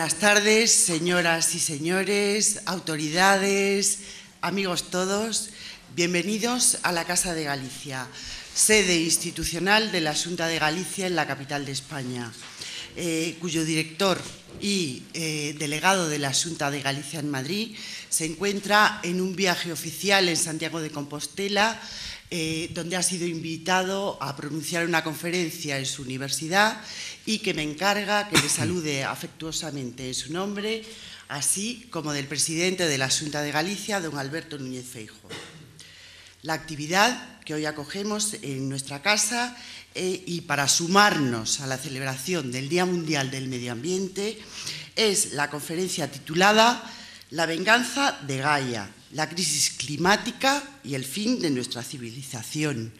Buenas tardes, señoras y señores, autoridades, amigos todos. Bienvenidos a la Casa de Galicia, sede institucional de la Xunta de Galicia en la capital de España, cuyo director y delegado de la Xunta de Galicia en Madrid se encuentra en un viaje oficial en Santiago de Compostela, donde ha sido invitado a pronunciar una conferencia en su universidad y que me encarga que le salude afectuosamente en su nombre, así como del presidente de la Xunta de Galicia, don Alberto Núñez Feijóo. La actividad que hoy acogemos en nuestra casa y para sumarnos a la celebración del Día Mundial del Medio Ambiente es la conferencia titulada La venganza de Gaia, la crisis climática y el fin de nuestra civilización,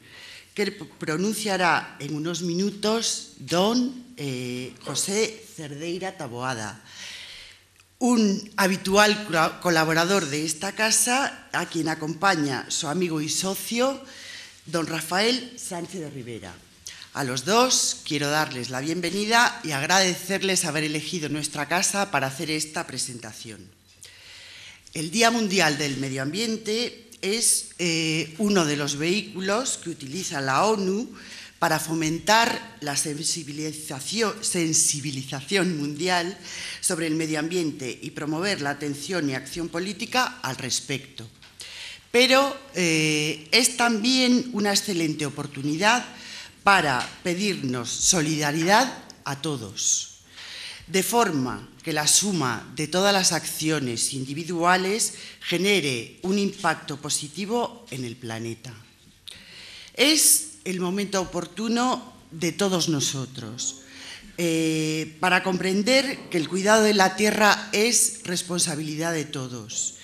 que pronunciará en unos minutos don José Cerdeira Taboada, un habitual colaborador de esta casa, a quien acompaña su amigo y socio, don Rafael Sánchez de Rivera. A los dos quiero darles la bienvenida y agradecerles haber elegido nuestra casa para hacer esta presentación. El Día Mundial del Medio Ambiente es uno de los vehículos que utiliza la ONU para fomentar la sensibilización mundial sobre el medio ambiente y promover la atención y acción política al respecto. Pero es también una excelente oportunidad para pedirnos solidaridad a todos, de forma que la suma de todas las acciones individuales genere un impacto positivo en el planeta. Es el momento oportuno de todos nosotros para comprender que el cuidado de la tierra es responsabilidad de todos.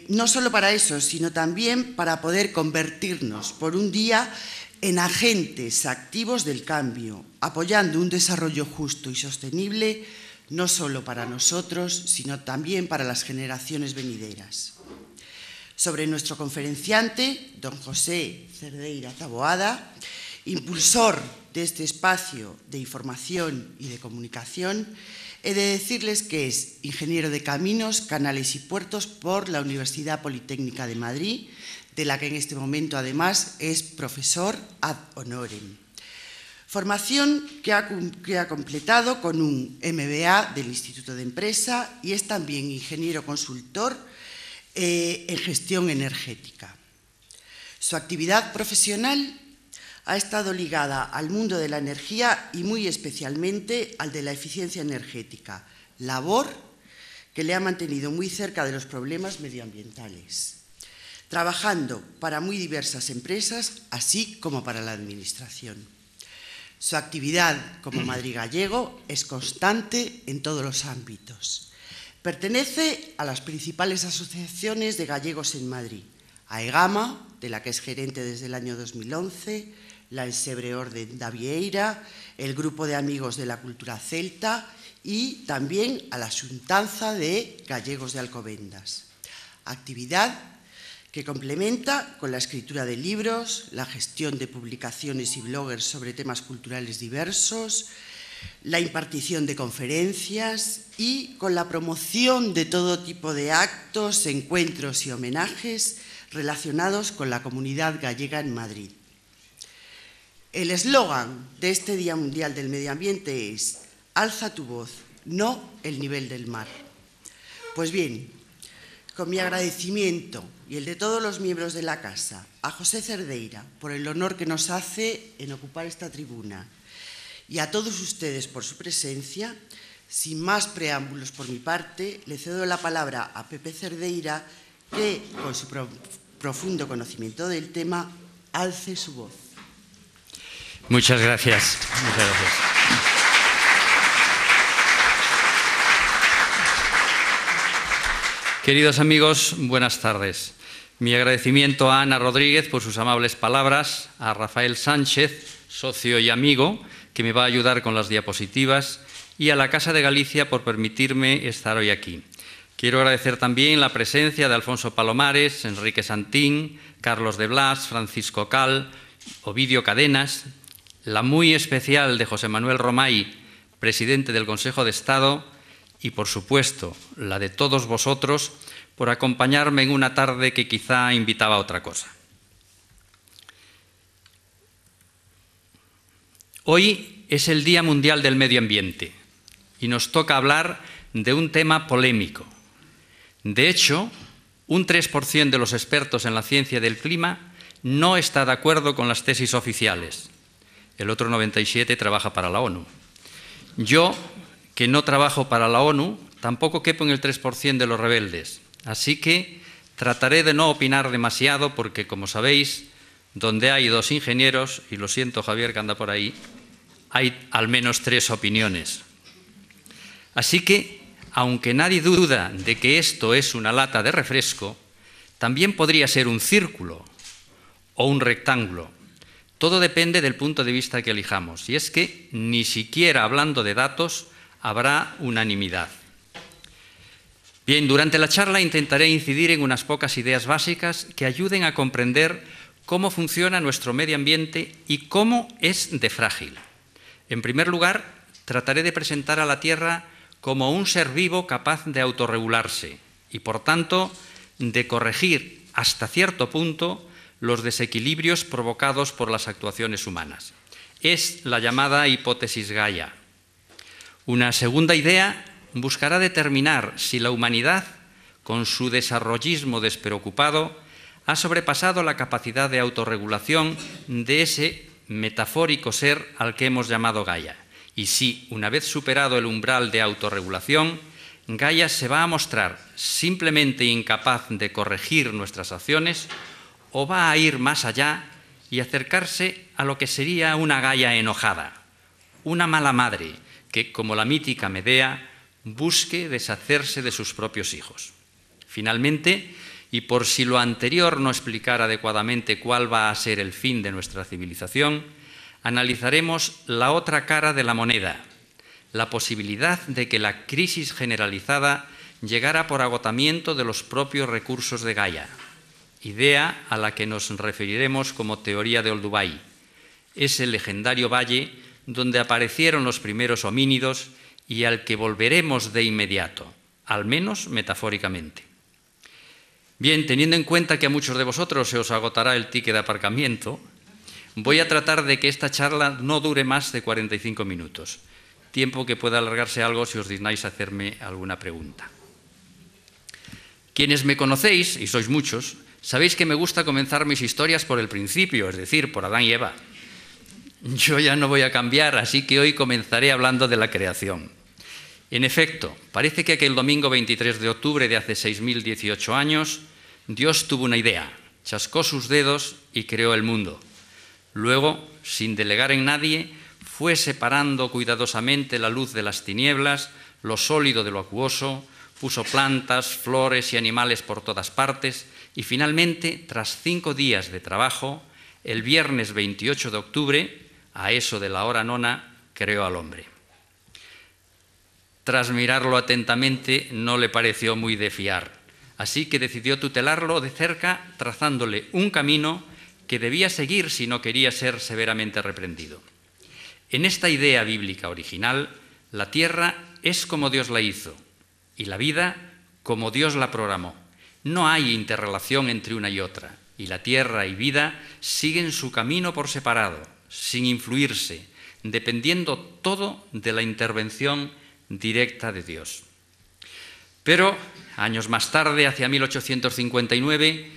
No solo para eso, sino también para poder convertirnos por un día en agentes activos del cambio, apoyando un desarrollo justo y sostenible, no solo para nosotros, sino también para las generaciones venideras. Sobre nuestro conferenciante, don José Cerdeira Taboada, impulsor de este espacio de información y de comunicación, he de decirles que es ingeniero de caminos, canales y puertos por la Universidad Politécnica de Madrid, de la que en este momento además es profesor ad honorem. Formación que ha completado con un MBA del Instituto de Empresa y es también ingeniero consultor en gestión energética. Su actividad profesional ha estado ligada al mundo de la energía y muy especialmente al de la eficiencia energética, labor que le ha mantenido muy cerca de los problemas medioambientales, trabajando para muy diversas empresas, así como para la administración. Su actividad como madrigallego es constante en todos los ámbitos. Pertenece a las principales asociaciones de gallegos en Madrid, AEGAMA, de la que es gerente desde el año 2011, la Ensebre Orden da Vieira, el Grupo de Amigos de la Cultura Celta y también a la Xuntanza de Gallegos de Alcobendas. Actividad que complementa con la escritura de libros, la gestión de publicaciones y bloggers sobre temas culturales diversos, la impartición de conferencias y con la promoción de todo tipo de actos, encuentros y homenajes relacionados con la comunidad gallega en Madrid. El eslogan de este Día Mundial del Medio Ambiente es «Alza tu voz, no el nivel del mar». Pues bien, con mi agradecimiento y el de todos los miembros de la Casa a José Cerdeira por el honor que nos hace en ocupar esta tribuna y a todos ustedes por su presencia, sin más preámbulos por mi parte, le cedo la palabra a Pepe Cerdeira, que, con su profundo conocimiento del tema, alce su voz. Muchas gracias. Muchas gracias. Queridos amigos, buenas tardes. Mi agradecimiento a Ana Rodríguez por sus amables palabras, a Rafael Sánchez, socio y amigo, que me va a ayudar con las diapositivas, y a la Casa de Galicia por permitirme estar hoy aquí. Quiero agradecer también la presencia de Alfonso Palomares, Enrique Santín, Carlos de Blas, Francisco Cal, Ovidio Cadenas, la muy especial de José Manuel Romay, presidente del Consejo de Estado, y por supuesto la de todos vosotros, por acompañarme en una tarde que quizá invitaba a otra cosa. Hoy es el Día Mundial del Medio Ambiente y nos toca hablar de un tema polémico. De hecho, un 3% de los expertos en la ciencia del clima no está de acuerdo con las tesis oficiales. El otro 97% trabaja para la ONU. Yo, que no trabajo para la ONU, tampoco quepo en el 3% de los rebeldes. Así que trataré de no opinar demasiado porque, como sabéis, donde hay dos ingenieros, y lo siento Javier que anda por ahí, hay al menos 3 opiniones. Así que, aunque nadie duda de que esto es una lata de refresco, también podría ser un círculo o un rectángulo. Todo depende del punto de vista que elijamos. Y es que ni siquiera hablando de datos habrá unanimidad. Bien, durante la charla intentaré incidir en unas pocas ideas básicas que ayuden a comprender cómo funciona nuestro medio ambiente y cómo es de frágil. En primer lugar, trataré de presentar a la Tierra como un ser vivo capaz de autorregularse y, por tanto, de corregir hasta cierto punto los desequilibrios provocados por las actuaciones humanas. Es la llamada hipótesis Gaia. Una segunda idea buscará determinar si la humanidad, con su desarrollismo despreocupado, ha sobrepasado la capacidad de autorregulación de ese metafórico ser al que hemos llamado Gaia. Y si, una vez superado el umbral de autorregulación, Gaia se va a mostrar simplemente incapaz de corregir nuestras acciones o va a ir más allá y acercarse a lo que sería una Gaia enojada, una mala madre que, como la mítica Medea, busque deshacerse de sus propios hijos. Finalmente, y por si lo anterior no explicara adecuadamente cuál va a ser el fin de nuestra civilización, analizaremos la otra cara de la moneda, la posibilidad de que la crisis generalizada llegara por agotamiento de los propios recursos de Gaia, idea a la que nos referiremos como teoría de Olduvai, ese legendario valle donde aparecieron los primeros homínidos y al que volveremos de inmediato, al menos metafóricamente. Bien, teniendo en cuenta que a muchos de vosotros se os agotará el ticket de aparcamiento, voy a tratar de que esta charla no dure más de 45 minutos, tiempo que pueda alargarse algo si os dignáis a hacerme alguna pregunta. Quienes me conocéis, y sois muchos, sabéis que me gusta comenzar mis historias por el principio, es decir, por Adán y Eva. Yo ya no voy a cambiar, así que hoy comenzaré hablando de la creación. En efecto, parece que aquel domingo 23 de octubre de hace 6.018 años, Dios tuvo una idea, chascó sus dedos y creó el mundo. Luego, sin delegar en nadie, fue separando cuidadosamente la luz de las tinieblas, lo sólido de lo acuoso, puso plantas, flores y animales por todas partes y finalmente, tras 5 días de trabajo, el viernes 28 de octubre, a eso de la hora 9, creó al hombre. Tras mirarlo atentamente, no le pareció muy de fiar, así que decidió tutelarlo de cerca, trazándole un camino que debía seguir si no quería ser severamente reprendido. En esta idea bíblica original, la tierra es como Dios la hizo y la vida como Dios la programó. No hay interrelación entre una y otra, y la tierra y vida siguen su camino por separado, sin influirse, dependiendo todo de la intervención directa de Dios. Pero, años más tarde, hacia 1859,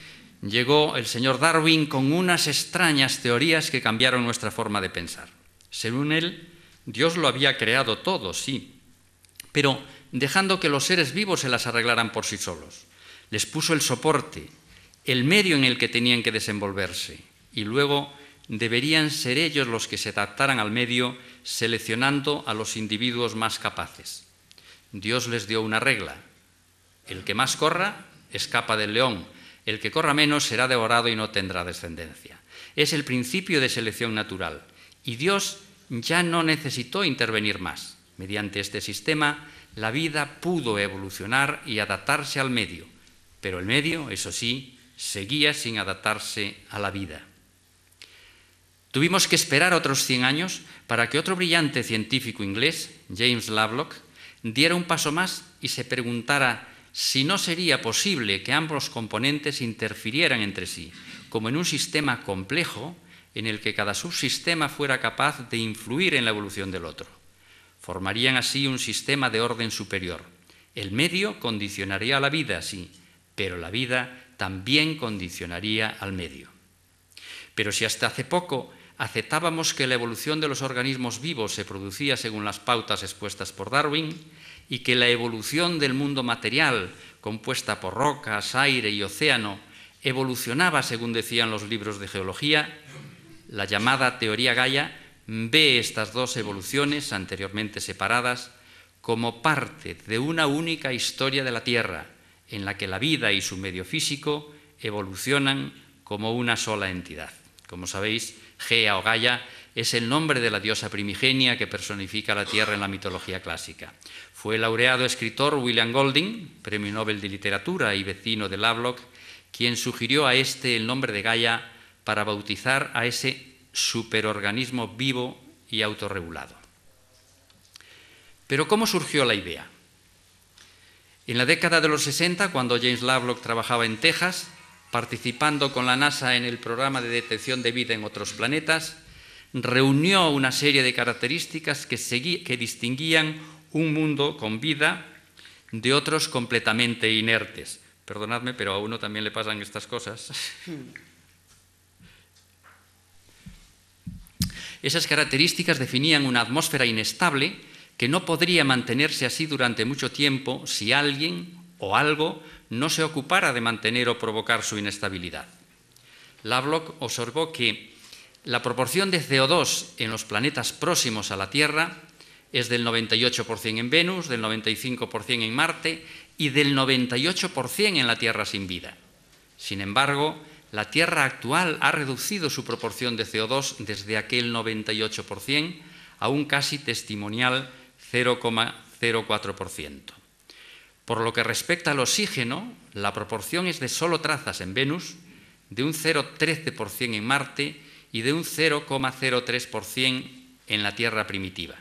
llegó el señor Darwin con unas extrañas teorías que cambiaron nuestra forma de pensar. Según él, Dios lo había creado todo, sí, pero dejando que los seres vivos se las arreglaran por sí solos. Les puso el soporte, el medio en el que tenían que desenvolverse, y luego deberían ser ellos los que se adaptaran al medio, seleccionando a los individuos más capaces. Dios les dio una regla: el que más corra escapa del león, el que corra menos será devorado y no tendrá descendencia. Es el principio de selección natural, y Dios ya no necesitó intervenir más. Mediante este sistema, la vida pudo evolucionar y adaptarse al medio, pero el medio, eso sí, seguía sin adaptarse a la vida. Tuvimos que esperar otros 100 años para que otro brillante científico inglés, James Lovelock, diera un paso más y se preguntara si no sería posible que ambos componentes interfirieran entre sí, como en un sistema complejo en el que cada subsistema fuera capaz de influir en la evolución del otro. Formarían así un sistema de orden superior. El medio condicionaría a la vida, sí, pero la vida también condicionaría al medio. Pero si hasta hace poco aceptábamos que la evolución de los organismos vivos se producía según las pautas expuestas por Darwin y que la evolución del mundo material, compuesta por rocas, aire y océano, evolucionaba según decían los libros de geología, la llamada teoría Gaia ve estas dos evoluciones, anteriormente separadas, como parte de una única historia de la Tierra, en la que la vida y su medio físico evolucionan como una sola entidad. Como sabéis, Gea o Gaia es el nombre de la diosa primigenia que personifica la Tierra en la mitología clásica. Fue el laureado escritor William Golding, Premio Nobel de Literatura y vecino de Lovelock, quien sugirió a este el nombre de Gaia para bautizar a ese superorganismo vivo y autorregulado. Pero ¿cómo surgió la idea? En la década de los 60, cuando James Lovelock trabajaba en Texas, participando con la NASA en el programa de detección de vida en otros planetas, reunió una serie de características que distinguían un mundo con vida de otros completamente inertes. Perdonadme, pero a uno también le pasan estas cosas. Esas características definían una atmósfera inestable que no podría mantenerse así durante mucho tiempo si alguien o algo no se ocupara de mantener o provocar su inestabilidad. Lovelock observó que la proporción de CO2 en los planetas próximos a la Tierra es del 98% en Venus, del 95% en Marte y del 98% en la Tierra sin vida. Sin embargo, la Tierra actual ha reducido su proporción de CO2 desde aquel 98% a un casi testimonial 0,04%. Por lo que respecta al oxígeno, la proporción es de solo trazas en Venus, de un 0,13% en Marte y de un 0,03% en la Tierra primitiva.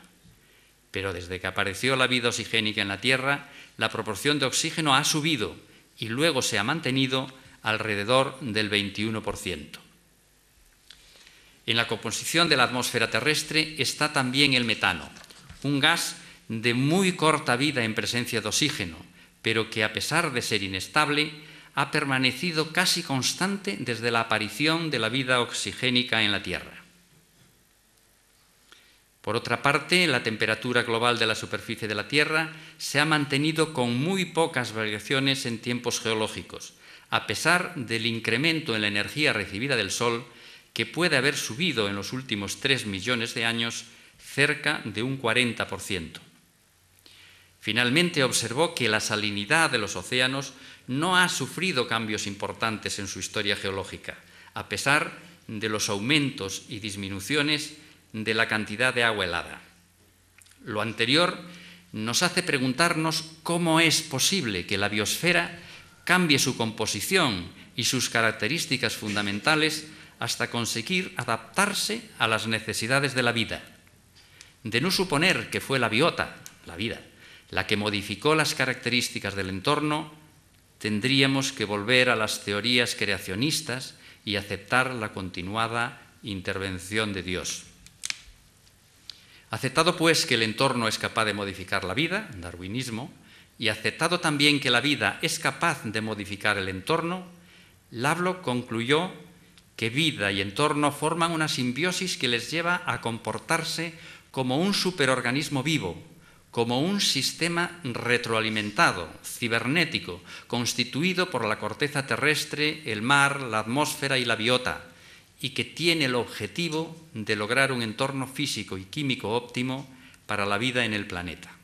Pero desde que apareció la vida oxigénica en la Tierra, la proporción de oxígeno ha subido y luego se ha mantenido alrededor del 21%. En la composición de la atmósfera terrestre está también el metano, un gas de muy corta vida en presencia de oxígeno, pero que a pesar de ser inestable, ha permanecido casi constante desde la aparición de la vida oxigénica en la Tierra. Por otra parte, la temperatura global de la superficie de la Tierra se ha mantenido con muy pocas variaciones en tiempos geológicos, a pesar del incremento en la energía recibida del Sol, que puede haber subido en los últimos 3 millones de años cerca de un 40%. Finalmente observó que la salinidad de los océanos no ha sufrido cambios importantes en su historia geológica, a pesar de los aumentos y disminuciones de la cantidad de agua helada. Lo anterior nos hace preguntarnos cómo es posible que la biosfera cambie su composición y sus características fundamentales hasta conseguir adaptarse a las necesidades de la vida. De no suponer que fue la biota, la vida, la que modificó las características del entorno, tendríamos que volver a las teorías creacionistas y aceptar la continuada intervención de Dios. Aceptado, pues, que el entorno es capaz de modificar la vida, darwinismo, y aceptado también que la vida es capaz de modificar el entorno, Lovelock concluyó que vida y entorno forman una simbiosis que les lleva a comportarse como un superorganismo vivo, como un sistema retroalimentado, cibernético, constituido por la corteza terrestre, el mar, la atmósfera y la biota, y que tiene el objetivo de lograr un entorno físico y químico óptimo para la vida en el planeta.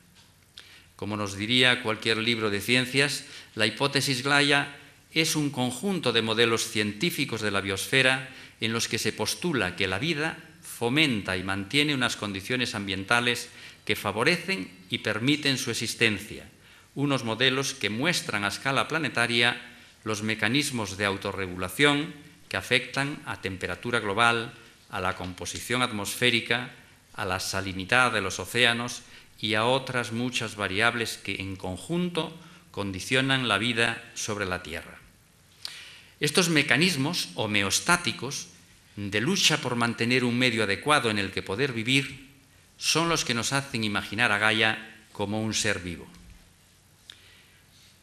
Como nos diría cualquier libro de ciencias, la hipótesis Gaia es un conjunto de modelos científicos de la biosfera en los que se postula que la vida fomenta y mantiene unas condiciones ambientales que favorecen y permiten su existencia, unos modelos que muestran a escala planetaria los mecanismos de autorregulación que afectan a temperatura global, a la composición atmosférica, a la salinidad de los océanos y a otras muchas variables que en conjunto condicionan la vida sobre la Tierra. Estos mecanismos homeostáticos de lucha por mantener un medio adecuado en el que poder vivir son los que nos hacen imaginar a Gaia como un ser vivo.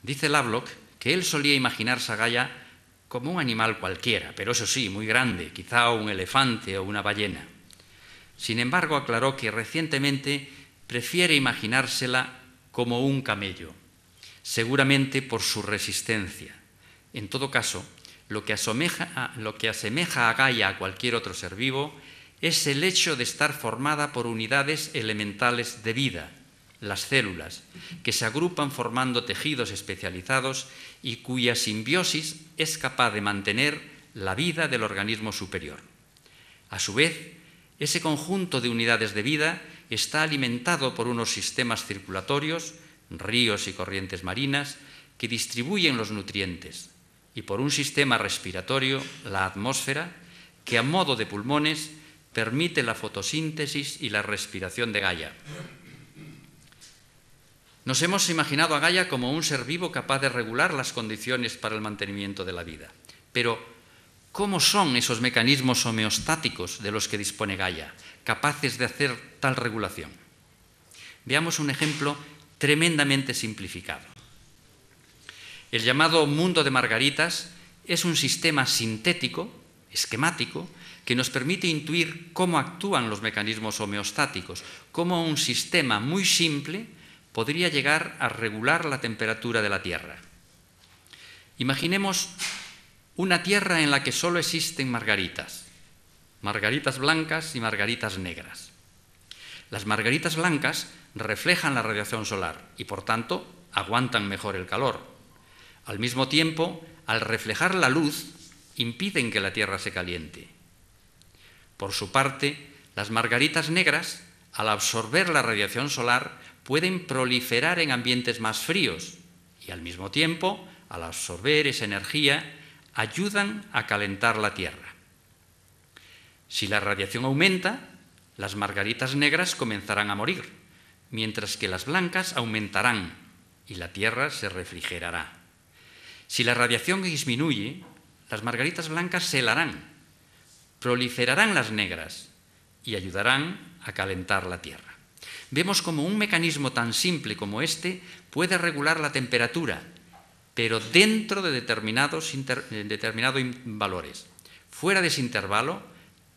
Dice Lovelock que él solía imaginarse a Gaia como un animal cualquiera, pero eso sí, muy grande, quizá un elefante o una ballena. Sin embargo, aclaró que recientemente prefiere imaginársela como un camello, seguramente por su resistencia. En todo caso, lo que asemeja a Gaia a cualquier otro ser vivo es el hecho de estar formada por unidades elementales de vida, las células, que se agrupan formando tejidos especializados y cuya simbiosis es capaz de mantener la vida del organismo superior. A su vez, ese conjunto de unidades de vida está alimentado por unos sistemas circulatorios, ríos y corrientes marinas, que distribuyen los nutrientes, y por un sistema respiratorio, la atmósfera, que a modo de pulmones permite la fotosíntesis y la respiración de Gaia. Nos hemos imaginado a Gaia como un ser vivo capaz de regular las condiciones para el mantenimiento de la vida. Pero, ¿cómo son esos mecanismos homeostáticos de los que dispone Gaia, capaces de hacer tal regulación? Veamos un ejemplo tremendamente simplificado. El llamado mundo de margaritas es un sistema sintético, esquemático, que nos permite intuir cómo actúan los mecanismos homeostáticos, cómo un sistema muy simple podría llegar a regular la temperatura de la Tierra. Imaginemos una Tierra en la que solo existen margaritas blancas y margaritas negras. Las margaritas blancas reflejan la radiación solar y, por tanto, aguantan mejor el calor. Al mismo tiempo, al reflejar la luz, impiden que la Tierra se caliente. Por su parte, las margaritas negras, al absorber la radiación solar, pueden proliferar en ambientes más fríos y, al mismo tiempo, al absorber esa energía, ayudan a calentar la Tierra. Si la radiación aumenta, las margaritas negras comenzarán a morir, mientras que las blancas aumentarán y la Tierra se refrigerará. Si la radiación disminuye, las margaritas blancas se helarán, proliferarán las negras y ayudarán a calentar la Tierra. Vemos cómo un mecanismo tan simple como este puede regular la temperatura, pero dentro de determinados valores. Fuera de ese intervalo,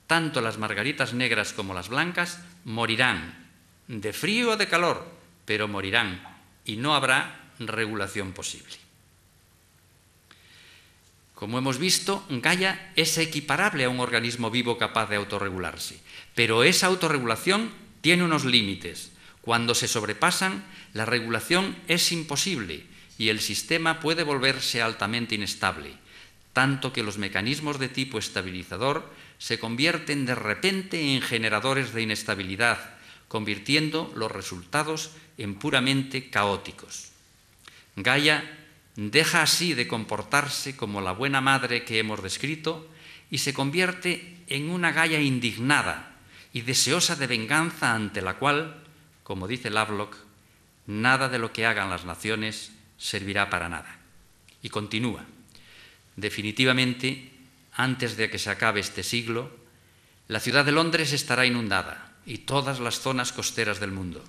tanto las margaritas negras como las blancas morirán, de frío o de calor, pero morirán y no habrá regulación posible. Como hemos visto, Gaia es equiparable a un organismo vivo capaz de autorregularse, pero esa autorregulación tiene unos límites. Cuando se sobrepasan, la regulación es imposible y el sistema puede volverse altamente inestable, tanto que los mecanismos de tipo estabilizador se convierten de repente en generadores de inestabilidad, convirtiendo los resultados en puramente caóticos. Gaia deja así de comportarse como la buena madre que hemos descrito y se convierte en una Gaia indignada y deseosa de venganza, ante la cual, como dice Lovelock, nada de lo que hagan las naciones servirá para nada. Y continúa: definitivamente, antes de que se acabe este siglo, la ciudad de Londres estará inundada y todas las zonas costeras del mundo.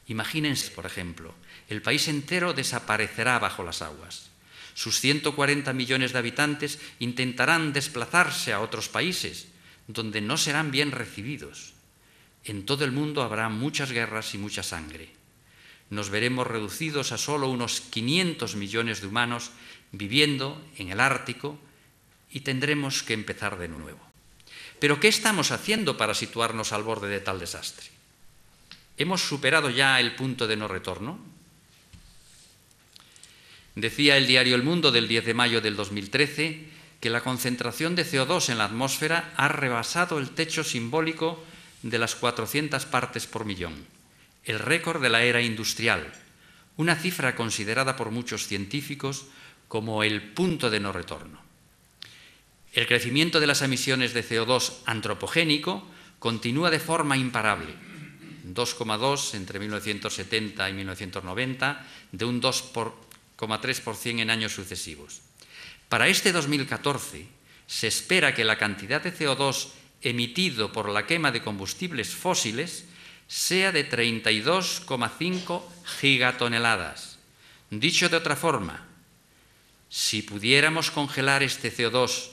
Imagínense, por ejemplo, el país entero desaparecerá bajo las aguas. Sus 140 millones de habitantes intentarán desplazarse a otros países, donde no serán bien recibidos. En todo el mundo habrá muchas guerras y mucha sangre. Nos veremos reducidos a solo unos 500 millones de humanos viviendo en el Ártico y tendremos que empezar de nuevo. ¿Pero qué estamos haciendo para situarnos al borde de tal desastre? ¿Hemos superado ya el punto de no retorno? Decía el diario El Mundo del 10 de mayo del 2013 que la concentración de CO2 en la atmósfera ha rebasado el techo simbólico de las 400 partes por millón, el récord de la era industrial, una cifra considerada por muchos científicos como el punto de no retorno. El crecimiento de las emisiones de CO2 antropogénico continúa de forma imparable, 2,2 entre 1970 y 1990, de un 2,3% en años sucesivos. Para este 2014 se espera que la cantidad de CO2 emitido por la quema de combustibles fósiles sea de 32,5 gigatoneladas. Dicho de otra forma, si pudiéramos congelar este CO2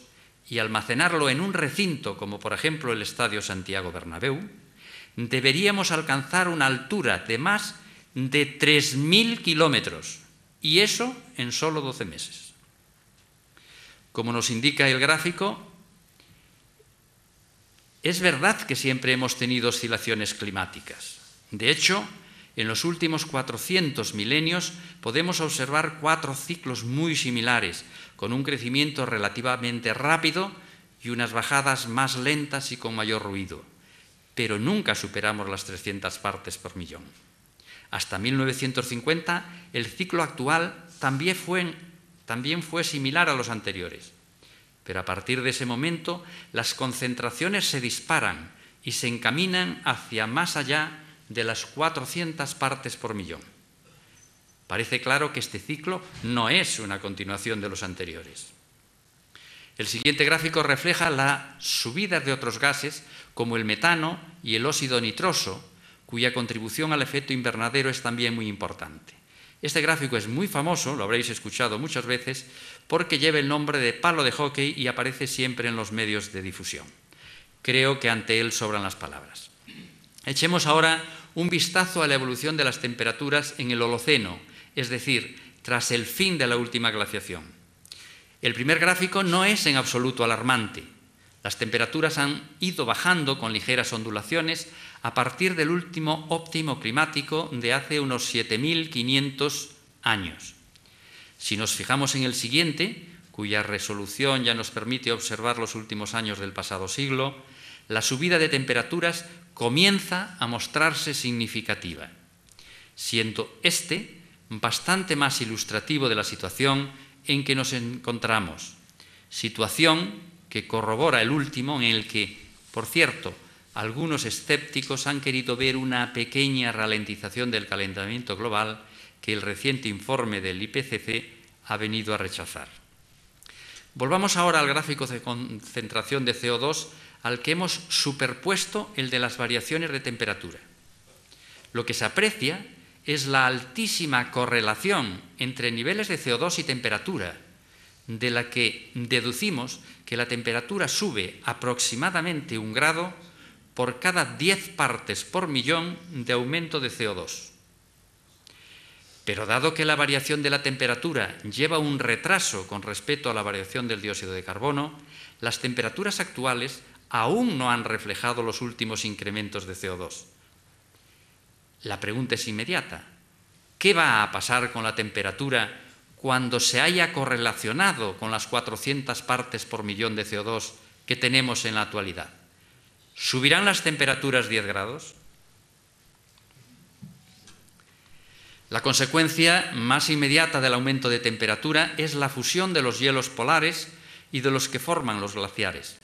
y almacenarlo en un recinto como por ejemplo el Estadio Santiago Bernabéu, deberíamos alcanzar una altura de más de 3.000 kilómetros, y eso en solo 12 meses. Como nos indica el gráfico, es verdad que siempre hemos tenido oscilaciones climáticas. De hecho, en los últimos 400 milenios podemos observar 4 ciclos muy similares, con un crecimiento relativamente rápido y unas bajadas más lentas y con mayor ruido. Pero nunca superamos las 300 partes por millón. Hasta 1950, el ciclo actual también fue similar a los anteriores. Pero a partir de ese momento, las concentraciones se disparan y se encaminan hacia más allá de las 400 partes por millón. Parece claro que este ciclo no es una continuación de los anteriores. El siguiente gráfico refleja la subida de otros gases como el metano y el óxido nitroso, cuya contribución al efecto invernadero es también muy importante. Este gráfico es muy famoso, lo habréis escuchado muchas veces, porque lleva el nombre de palo de hockey y aparece siempre en los medios de difusión. Creo que ante él sobran las palabras. Echemos ahora un vistazo a la evolución de las temperaturas en el Holoceno, es decir, tras el fin de la última glaciación. El primer gráfico no es en absoluto alarmante. Las temperaturas han ido bajando con ligeras ondulaciones a partir del último óptimo climático de hace unos 7.500 años. Si nos fijamos en el siguiente, cuya resolución ya nos permite observar los últimos años del pasado siglo, la subida de temperaturas comienza a mostrarse significativa, siendo este bastante más ilustrativo de la situación en que nos encontramos, situación que corrobora el último, en el que, por cierto, algunos escépticos han querido ver una pequeña ralentización del calentamiento global que el reciente informe del IPCC ha venido a rechazar. Volvamos ahora al gráfico de concentración de CO2 al que hemos superpuesto el de las variaciones de temperatura. Lo que se aprecia es la altísima correlación entre niveles de CO2 y temperatura, de la que deducimos que la temperatura sube aproximadamente 1 grado por cada 10 partes por millón de aumento de CO2. Pero dado que la variación de la temperatura lleva un retraso con respecto a la variación del dióxido de carbono, las temperaturas actuales aún no han reflejado los últimos incrementos de CO2. La pregunta es inmediata. ¿Qué va a pasar con la temperatura cuando se haya correlacionado con las 400 partes por millón de CO2 que tenemos en la actualidad? ¿Subirán las temperaturas 10 grados? La consecuencia más inmediata del aumento de temperatura es la fusión de los hielos polares y de los que forman los glaciares.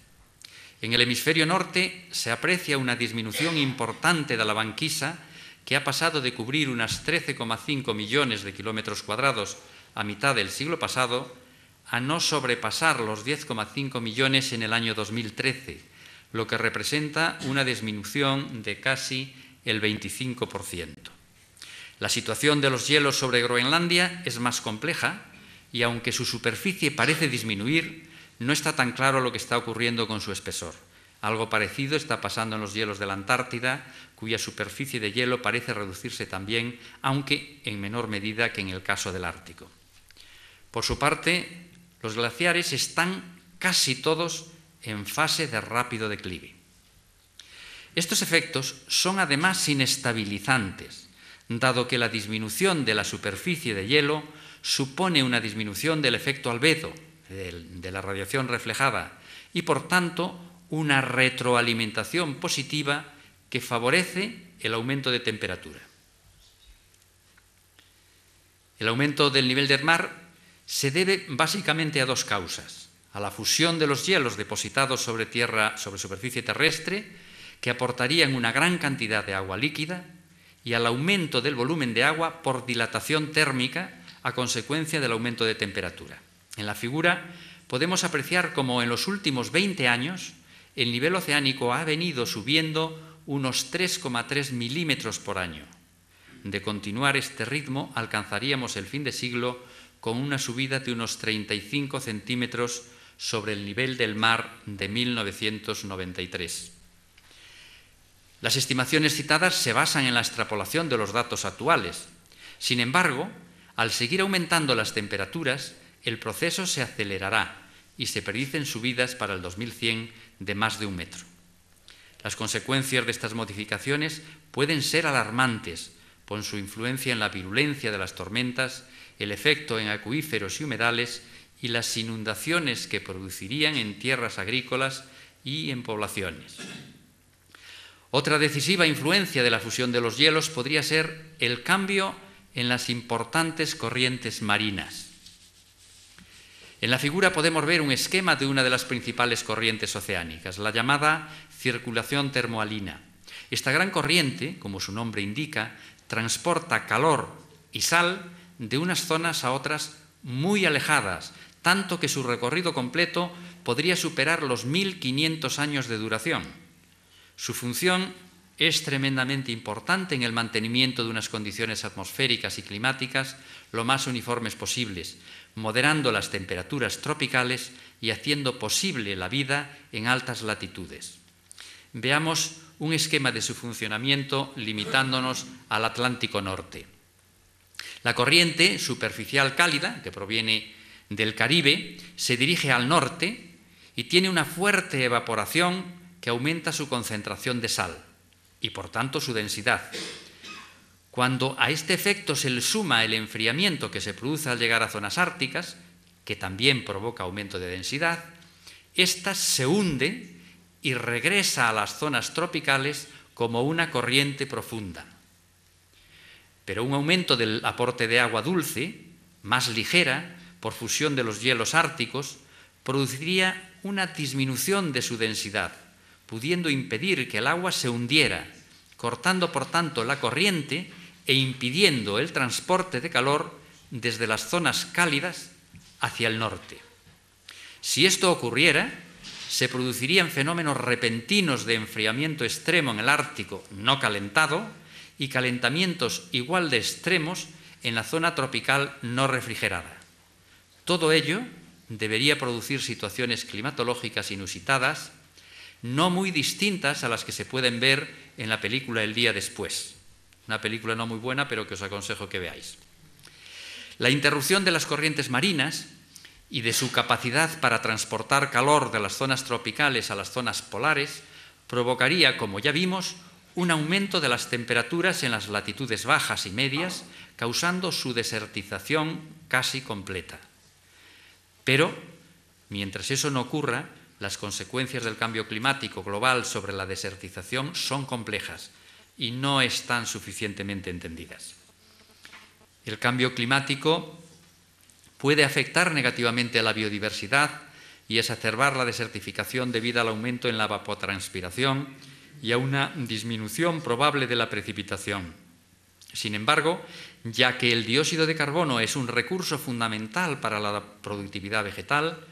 En el hemisferio norte se aprecia una disminución importante de la banquisa que ha pasado de cubrir unas 13,5 millones de kilómetros cuadrados a mitad del siglo pasado a no sobrepasar los 10,5 millones en el año 2013, lo que representa una disminución de casi el 25%. La situación de los hielos sobre Groenlandia es más compleja y aunque su superficie parece disminuir, no está tan claro lo que está ocurriendo con su espesor. Algo parecido está pasando en los hielos de la Antártida, cuya superficie de hielo parece reducirse también, aunque en menor medida que en el caso del Ártico. Por su parte, los glaciares están casi todos en fase de rápido declive. Estos efectos son además inestabilizantes, dado que la disminución de la superficie de hielo supone una disminución del efecto albedo, de la radiación reflejada, y por tanto una retroalimentación positiva que favorece el aumento de temperatura. El aumento del nivel del mar se debe básicamente a dos causas. a la fusión de los hielos depositados sobre superficie terrestre, que aportarían una gran cantidad de agua líquida, y al aumento del volumen de agua por dilatación térmica a consecuencia del aumento de temperatura. En la figura podemos apreciar cómo en los últimos 20 años el nivel oceánico ha venido subiendo unos 3,3 milímetros por año. De continuar este ritmo, alcanzaríamos el fin de siglo con una subida de unos 35 centímetros sobre el nivel del mar de 1993. Las estimaciones citadas se basan en la extrapolación de los datos actuales. Sin embargo, al seguir aumentando las temperaturas, el proceso se acelerará y se predicen subidas para el 2100 de más de 1 metro. Las consecuencias de estas modificaciones pueden ser alarmantes por su influencia en la virulencia de las tormentas, el efecto en acuíferos y humedales y las inundaciones que producirían en tierras agrícolas y en poblaciones. Otra decisiva influencia de la fusión de los hielos podría ser el cambio en las importantes corrientes marinas. En la figura podemos ver un esquema de una de las principales corrientes oceánicas, la llamada circulación termohalina. Esta gran corriente, como su nombre indica, transporta calor y sal de unas zonas a otras muy alejadas, tanto que su recorrido completo podría superar los 1500 años de duración. Su función es tremendamente importante en el mantenimiento de unas condiciones atmosféricas y climáticas lo más uniformes posibles, moderando las temperaturas tropicales y haciendo posible la vida en altas latitudes. Veamos un esquema de su funcionamiento limitándonos al Atlántico Norte. La corriente superficial cálida, que proviene del Caribe, se dirige al norte y tiene una fuerte evaporación que aumenta su concentración de sal y, por tanto, su densidad. Cuando a este efecto se le suma el enfriamiento que se produce al llegar a zonas árticas, que también provoca aumento de densidad, ésta se hunde y regresa a las zonas tropicales como una corriente profunda. Pero un aumento del aporte de agua dulce, más ligera, por fusión de los hielos árticos, produciría una disminución de su densidad, pudiendo impedir que el agua se hundiera, cortando por tanto la corriente e impidiendo el transporte de calor desde las zonas cálidas hacia el norte. Si esto ocurriera, se producirían fenómenos repentinos de enfriamiento extremo en el Ártico no calentado y calentamientos igual de extremos en la zona tropical no refrigerada. Todo ello debería producir situaciones climatológicas inusitadas, no muy distintas a las que se pueden ver en la película El día después. Una película no muy buena, pero que os aconsejo que veáis. La interrupción de las corrientes marinas y de su capacidad para transportar calor de las zonas tropicales a las zonas polares provocaría, como ya vimos, un aumento de las temperaturas en las latitudes bajas y medias, causando su desertización casi completa. Pero, mientras eso no ocurra, las consecuencias del cambio climático global sobre la desertización son complejas y no están suficientemente entendidas. El cambio climático puede afectar negativamente a la biodiversidad y exacerbar la desertificación debido al aumento en la evapotranspiración y a una disminución probable de la precipitación. Sin embargo, ya que el dióxido de carbono es un recurso fundamental para la productividad vegetal,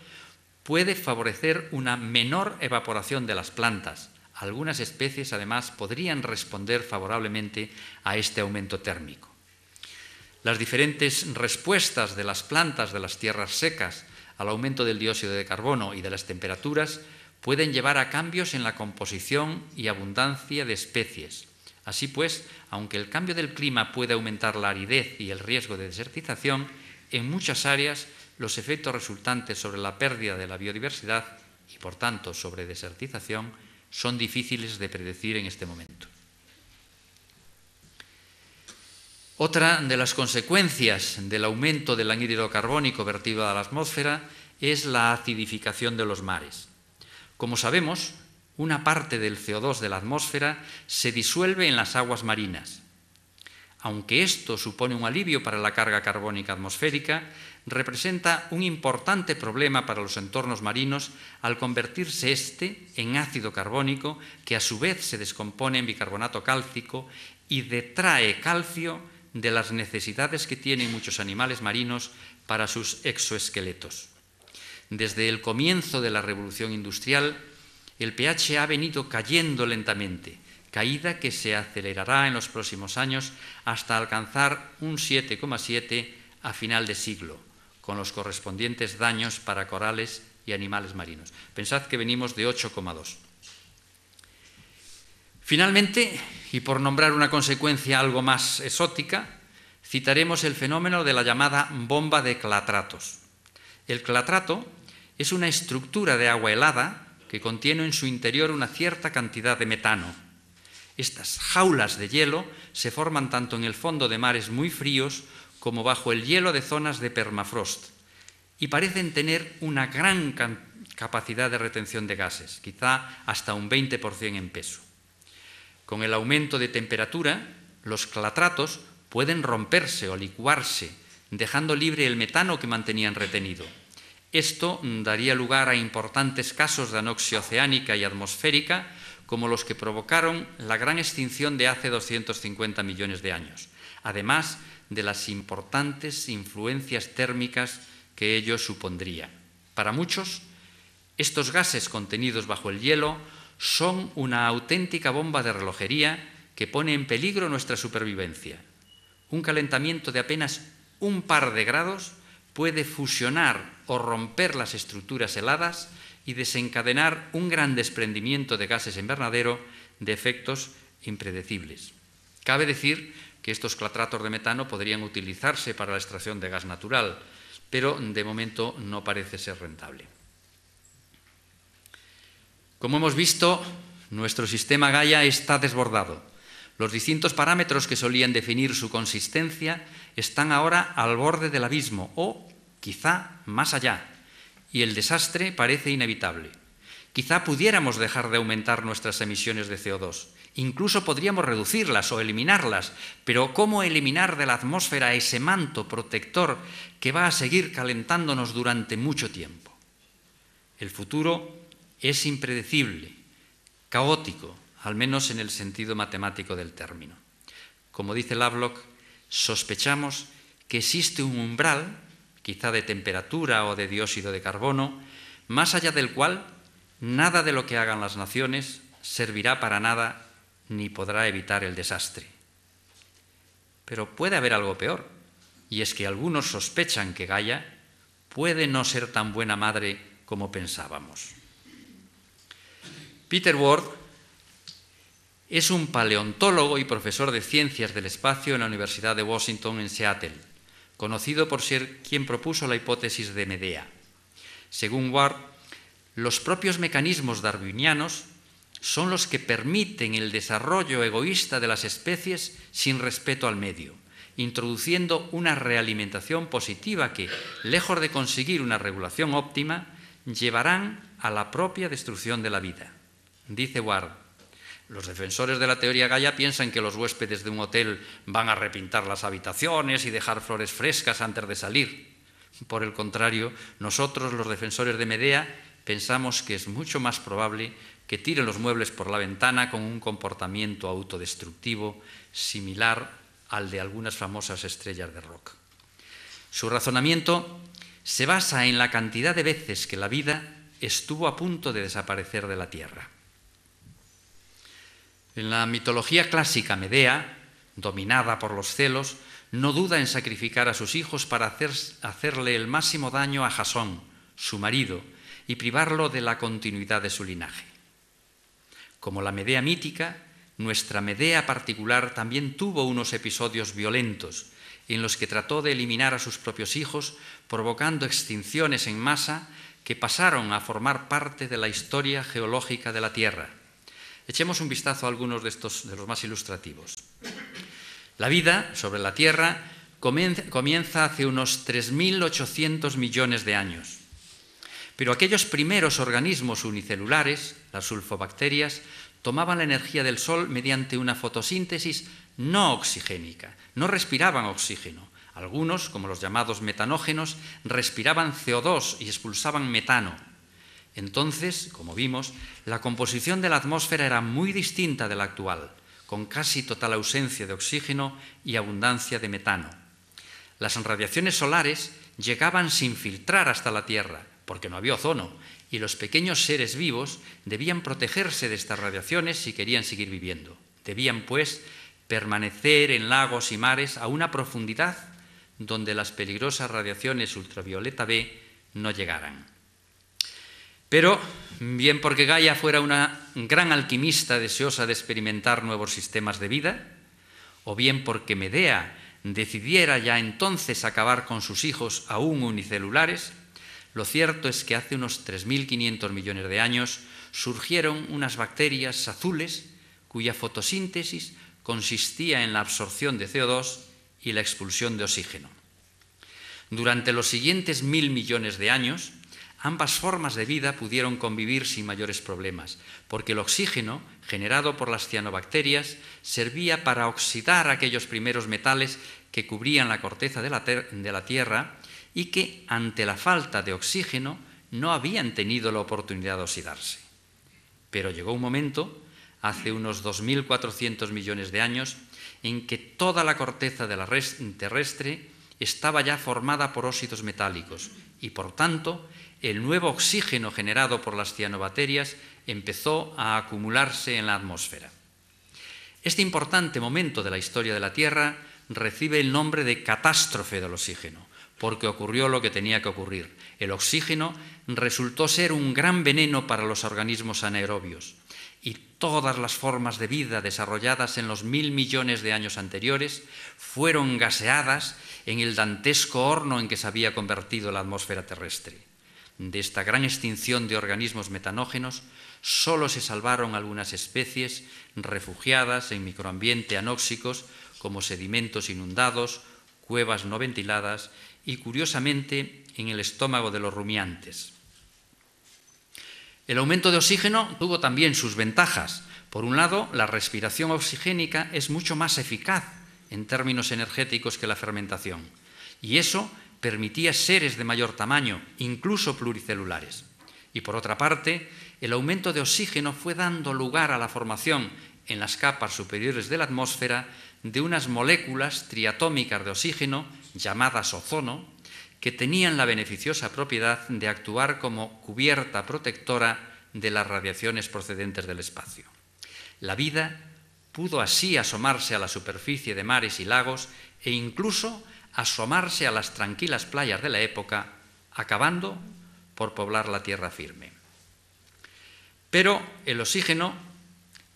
puede favorecer una menor evaporación de las plantas. Algunas especies, además, podrían responder favorablemente a este aumento térmico. Las diferentes respuestas de las plantas de las tierras secas al aumento del dióxido de carbono y de las temperaturas pueden llevar a cambios en la composición y abundancia de especies. Así pues, aunque el cambio del clima puede aumentar la aridez y el riesgo de desertización, en muchas áreas los efectos resultantes sobre la pérdida de la biodiversidad y, por tanto, sobre desertización, son difíciles de predecir en este momento. Otra de las consecuencias del aumento del anhídrido carbónico vertido a la atmósfera es la acidificación de los mares. Como sabemos, una parte del CO2 de la atmósfera se disuelve en las aguas marinas. aunque esto supone un alivio para la carga carbónica atmosférica, representa un importante problema para los entornos marinos al convertirse este en ácido carbónico que a su vez se descompone en bicarbonato cálcico y detrae calcio de las necesidades que tienen muchos animales marinos para sus exoesqueletos. Desde el comienzo de la revolución industrial, el pH ha venido cayendo lentamente, caída que se acelerará en los próximos años hasta alcanzar un 7,7 a final de siglo, con los correspondientes daños para corales y animales marinos. Pensad que venimos de 8,2. Finalmente, y por nombrar una consecuencia algo más exótica, citaremos el fenómeno de la llamada bomba de clatratos. El clatrato es una estructura de agua helada que contiene en su interior una cierta cantidad de metano. Estas jaulas de hielo se forman tanto en el fondo de mares muy fríos como bajo el hielo de zonas de permafrost y parecen tener una gran capacidad de retención de gases, quizá hasta un 20% en peso. Con el aumento de temperatura, los clatratos pueden romperse o licuarse, dejando libre el metano que mantenían retenido. Esto daría lugar a importantes casos de anoxia oceánica y atmosférica, como los que provocaron la gran extinción de hace 250 millones de años, además de las importantes influencias térmicas que ello supondría. Para muchos, estos gases contenidos bajo el hielo son una auténtica bomba de relojería que pone en peligro nuestra supervivencia. Un calentamiento de apenas un par de grados puede fusionar o romper las estructuras heladas y desencadenar un gran desprendimiento de gases invernadero de efectos impredecibles. Cabe decir que estos clatratos de metano podrían utilizarse para la extracción de gas natural, pero de momento no parece ser rentable. Como hemos visto, nuestro sistema Gaia está desbordado. Los distintos parámetros que solían definir su consistencia están ahora al borde del abismo o, quizá, más allá, y el desastre parece inevitable. Quizá pudiéramos dejar de aumentar nuestras emisiones de CO2. Incluso podríamos reducirlas o eliminarlas, pero ¿cómo eliminar de la atmósfera ese manto protector que va a seguir calentándonos durante mucho tiempo? El futuro es impredecible, caótico, al menos en el sentido matemático del término. Como dice Lovelock, sospechamos que existe un umbral, quizá de temperatura o de dióxido de carbono, más allá del cual nada de lo que hagan las naciones servirá para nada ni podrá evitar el desastre. Pero puede haber algo peor, y es que algunos sospechan que Gaia puede no ser tan buena madre como pensábamos. Peter Ward es un paleontólogo y profesor de ciencias del espacio en la Universidad de Washington en Seattle, conocido por ser quien propuso la hipótesis de Medea. Según Ward, los propios mecanismos darwinianos son los que permiten el desarrollo egoísta de las especies sin respeto al medio, introduciendo una realimentación positiva que, lejos de conseguir una regulación óptima, llevarán a la propia destrucción de la vida. Dice Ward, los defensores de la teoría Gaia piensan que los huéspedes de un hotel van a repintar las habitaciones y dejar flores frescas antes de salir. Por el contrario, nosotros, los defensores de Medea, pensamos que es mucho más probable que tiren los muebles por la ventana con un comportamiento autodestructivo similar al de algunas famosas estrellas de rock. Su razonamiento se basa en la cantidad de veces que la vida estuvo a punto de desaparecer de la Tierra. En la mitología clásica, Medea, dominada por los celos, no duda en sacrificar a sus hijos para hacerle el máximo daño a Jasón, su marido, y privarlo de la continuidad de su linaje. Como la Medea mítica, nuestra Medea particular también tuvo unos episodios violentos en los que trató de eliminar a sus propios hijos, provocando extinciones en masa que pasaron a formar parte de la historia geológica de la Tierra. Echemos un vistazo a algunos de los más ilustrativos. La vida sobre la Tierra comienza hace unos 3.800 millones de años. Pero aquellos primeros organismos unicelulares, las sulfobacterias, tomaban la energía del sol mediante una fotosíntesis no oxigénica, no respiraban oxígeno. Algunos, como los llamados metanógenos, respiraban CO2 y expulsaban metano. Entonces, como vimos, la composición de la atmósfera era muy distinta de la actual, con casi total ausencia de oxígeno y abundancia de metano. Las radiaciones solares llegaban sin filtrar hasta la Tierra, porque no había ozono, y los pequeños seres vivos debían protegerse de estas radiaciones si querían seguir viviendo. Debían, pues, permanecer en lagos y mares a una profundidad donde las peligrosas radiaciones ultravioleta B no llegaran. Pero, bien porque Gaia fuera una gran alquimista deseosa de experimentar nuevos sistemas de vida, o bien porque Medea decidiera ya entonces acabar con sus hijos aún unicelulares, lo cierto es que hace unos 3.500 millones de años surgieron unas bacterias azules cuya fotosíntesis consistía en la absorción de CO2 y la expulsión de oxígeno. Durante los siguientes 1.000 millones de años, ambas formas de vida pudieron convivir sin mayores problemas, porque el oxígeno, generado por las cianobacterias, servía para oxidar aquellos primeros metales que cubrían la corteza de la Tierra y que, ante la falta de oxígeno, no habían tenido la oportunidad de oxidarse. Pero llegó un momento, hace unos 2.400 millones de años, en que toda la corteza terrestre estaba ya formada por óxidos metálicos y, por tanto, el nuevo oxígeno generado por las cianobacterias empezó a acumularse en la atmósfera. Este importante momento de la historia de la Tierra recibe el nombre de catástrofe del oxígeno, porque ocurrió lo que tenía que ocurrir. El oxígeno resultó ser un gran veneno para los organismos anaerobios y todas las formas de vida desarrolladas en los 1.000 millones de años anteriores fueron gaseadas en el dantesco horno en que se había convertido la atmósfera terrestre. De esta gran extinción de organismos metanógenos solo se salvaron algunas especies refugiadas en microambiente anóxicos como sedimentos inundados, cuevas no ventiladas y, curiosamente, en el estómago de los rumiantes. El aumento de oxígeno tuvo también sus ventajas. Por un lado, la respiración oxigénica es mucho más eficaz en términos energéticos que la fermentación, y eso permitía seres de mayor tamaño, incluso pluricelulares. Y por otra parte, el aumento de oxígeno fue dando lugar a la formación en las capas superiores de la atmósfera de unas moléculas triatómicas de oxígeno, llamadas ozono, que tenían la beneficiosa propiedad de actuar como cubierta protectora de las radiaciones procedentes del espacio. La vida pudo así asomarse a la superficie de mares y lagos e incluso asomarse a las tranquilas playas de la época, acabando por poblar la tierra firme. Pero el oxígeno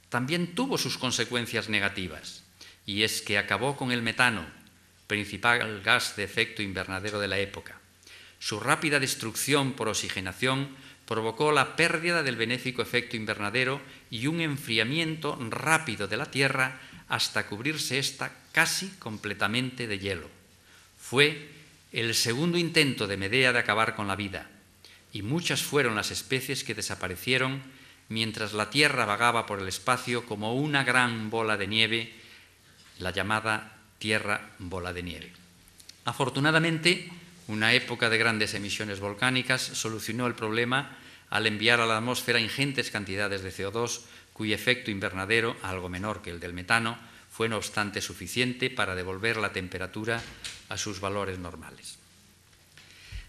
también tuvo sus consecuencias negativas, y es que acabó con el metano, principal gas de efecto invernadero de la época. Su rápida destrucción por oxigenación provocó la pérdida del benéfico efecto invernadero y un enfriamiento rápido de la Tierra hasta cubrirse ésta casi completamente de hielo. Fue el segundo intento de Medea de acabar con la vida, y muchas fueron las especies que desaparecieron mientras la Tierra vagaba por el espacio como una gran bola de nieve, la llamada Tierra bola de nieve. Afortunadamente, una época de grandes emisiones volcánicas solucionó el problema al enviar a la atmósfera ingentes cantidades de CO2, cuyo efecto invernadero, algo menor que el del metano, fue no obstante suficiente para devolver la temperatura a sus valores normales.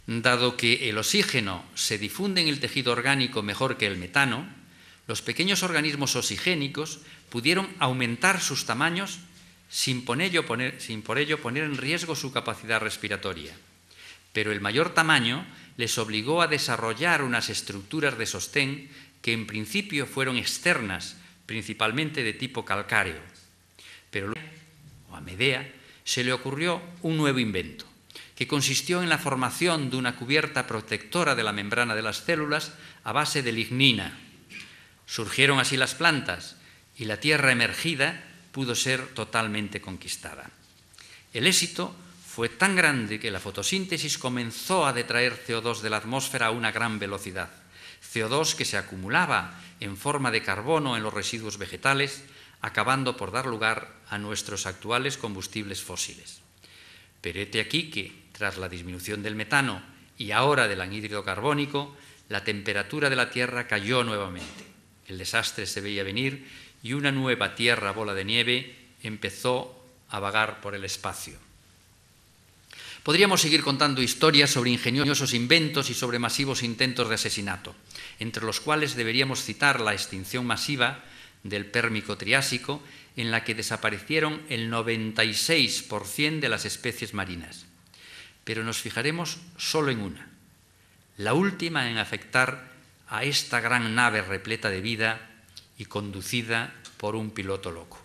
Dado que el oxígeno se difunde en el tejido orgánico mejor que el metano, los pequeños organismos oxigénicos pudieron aumentar sus tamaños sin por ello poner en riesgo su capacidad respiratoria. Pero el mayor tamaño les obligó a desarrollar unas estructuras de sostén que en principio fueron externas, principalmente de tipo calcáreo. Pero luego, a Medea se le ocurrió un nuevo invento, que consistió en la formación de una cubierta protectora de la membrana de las células a base de lignina. Surgieron así las plantas y la tierra emergida pudo ser totalmente conquistada. El éxito fue tan grande que la fotosíntesis comenzó a detraer CO2 de la atmósfera a una gran velocidad. CO2 que se acumulaba en forma de carbono en los residuos vegetales, acabando por dar lugar a nuestros actuales combustibles fósiles. Pero hete aquí que, tras la disminución del metano y ahora del anhídrido carbónico, la temperatura de la Tierra cayó nuevamente. El desastre se veía venir y una nueva Tierra bola de nieve empezó a vagar por el espacio. Podríamos seguir contando historias sobre ingeniosos inventos y sobre masivos intentos de asesinato, entre los cuales deberíamos citar la extinción masiva del Pérmico-Triásico, en la que desaparecieron el 96% de las especies marinas. Pero nos fijaremos solo en una, la última en afectar a esta gran nave repleta de vida y conducida por un piloto loco.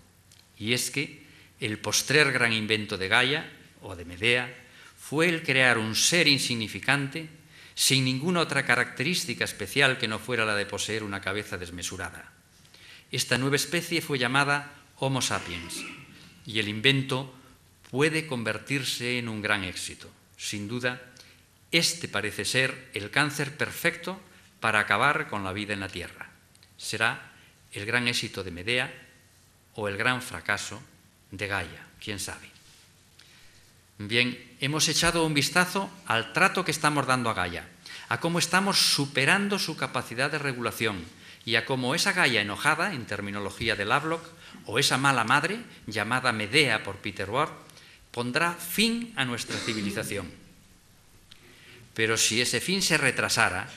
Y es que el postrer gran invento de Gaia, o de Medea, fue el crear un ser insignificante, sin ninguna otra característica especial que no fuera la de poseer una cabeza desmesurada. Esta nueva especie fue llamada Homo sapiens, y el invento puede convertirse en un gran éxito. Sin duda, este parece ser el cáncer perfecto para acabar con la vida en la Tierra. Será el gran éxito de Medea o el gran fracaso de Gaia, quién sabe. Bien, hemos echado un vistazo al trato que estamos dando a Gaia, a cómo estamos superando su capacidad de regulación y a cómo esa Gaia enojada, en terminología de Lovelock, o esa mala madre, llamada Medea por Peter Ward, pondrá fin a nuestra civilización. Pero si ese fin se retrasara,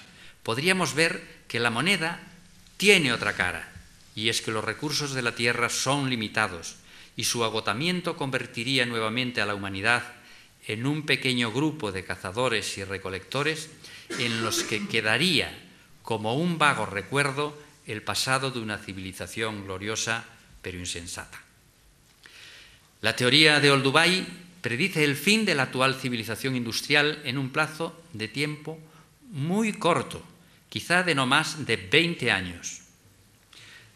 podríamos ver que la moneda tiene otra cara, y es que los recursos de la Tierra son limitados, y su agotamiento convertiría nuevamente a la humanidad en un pequeño grupo de cazadores y recolectores en los que quedaría como un vago recuerdo el pasado de una civilización gloriosa pero insensata. La teoría de Olduvai predice el fin de la actual civilización industrial en un plazo de tiempo muy corto, quizá de no más de 20 años.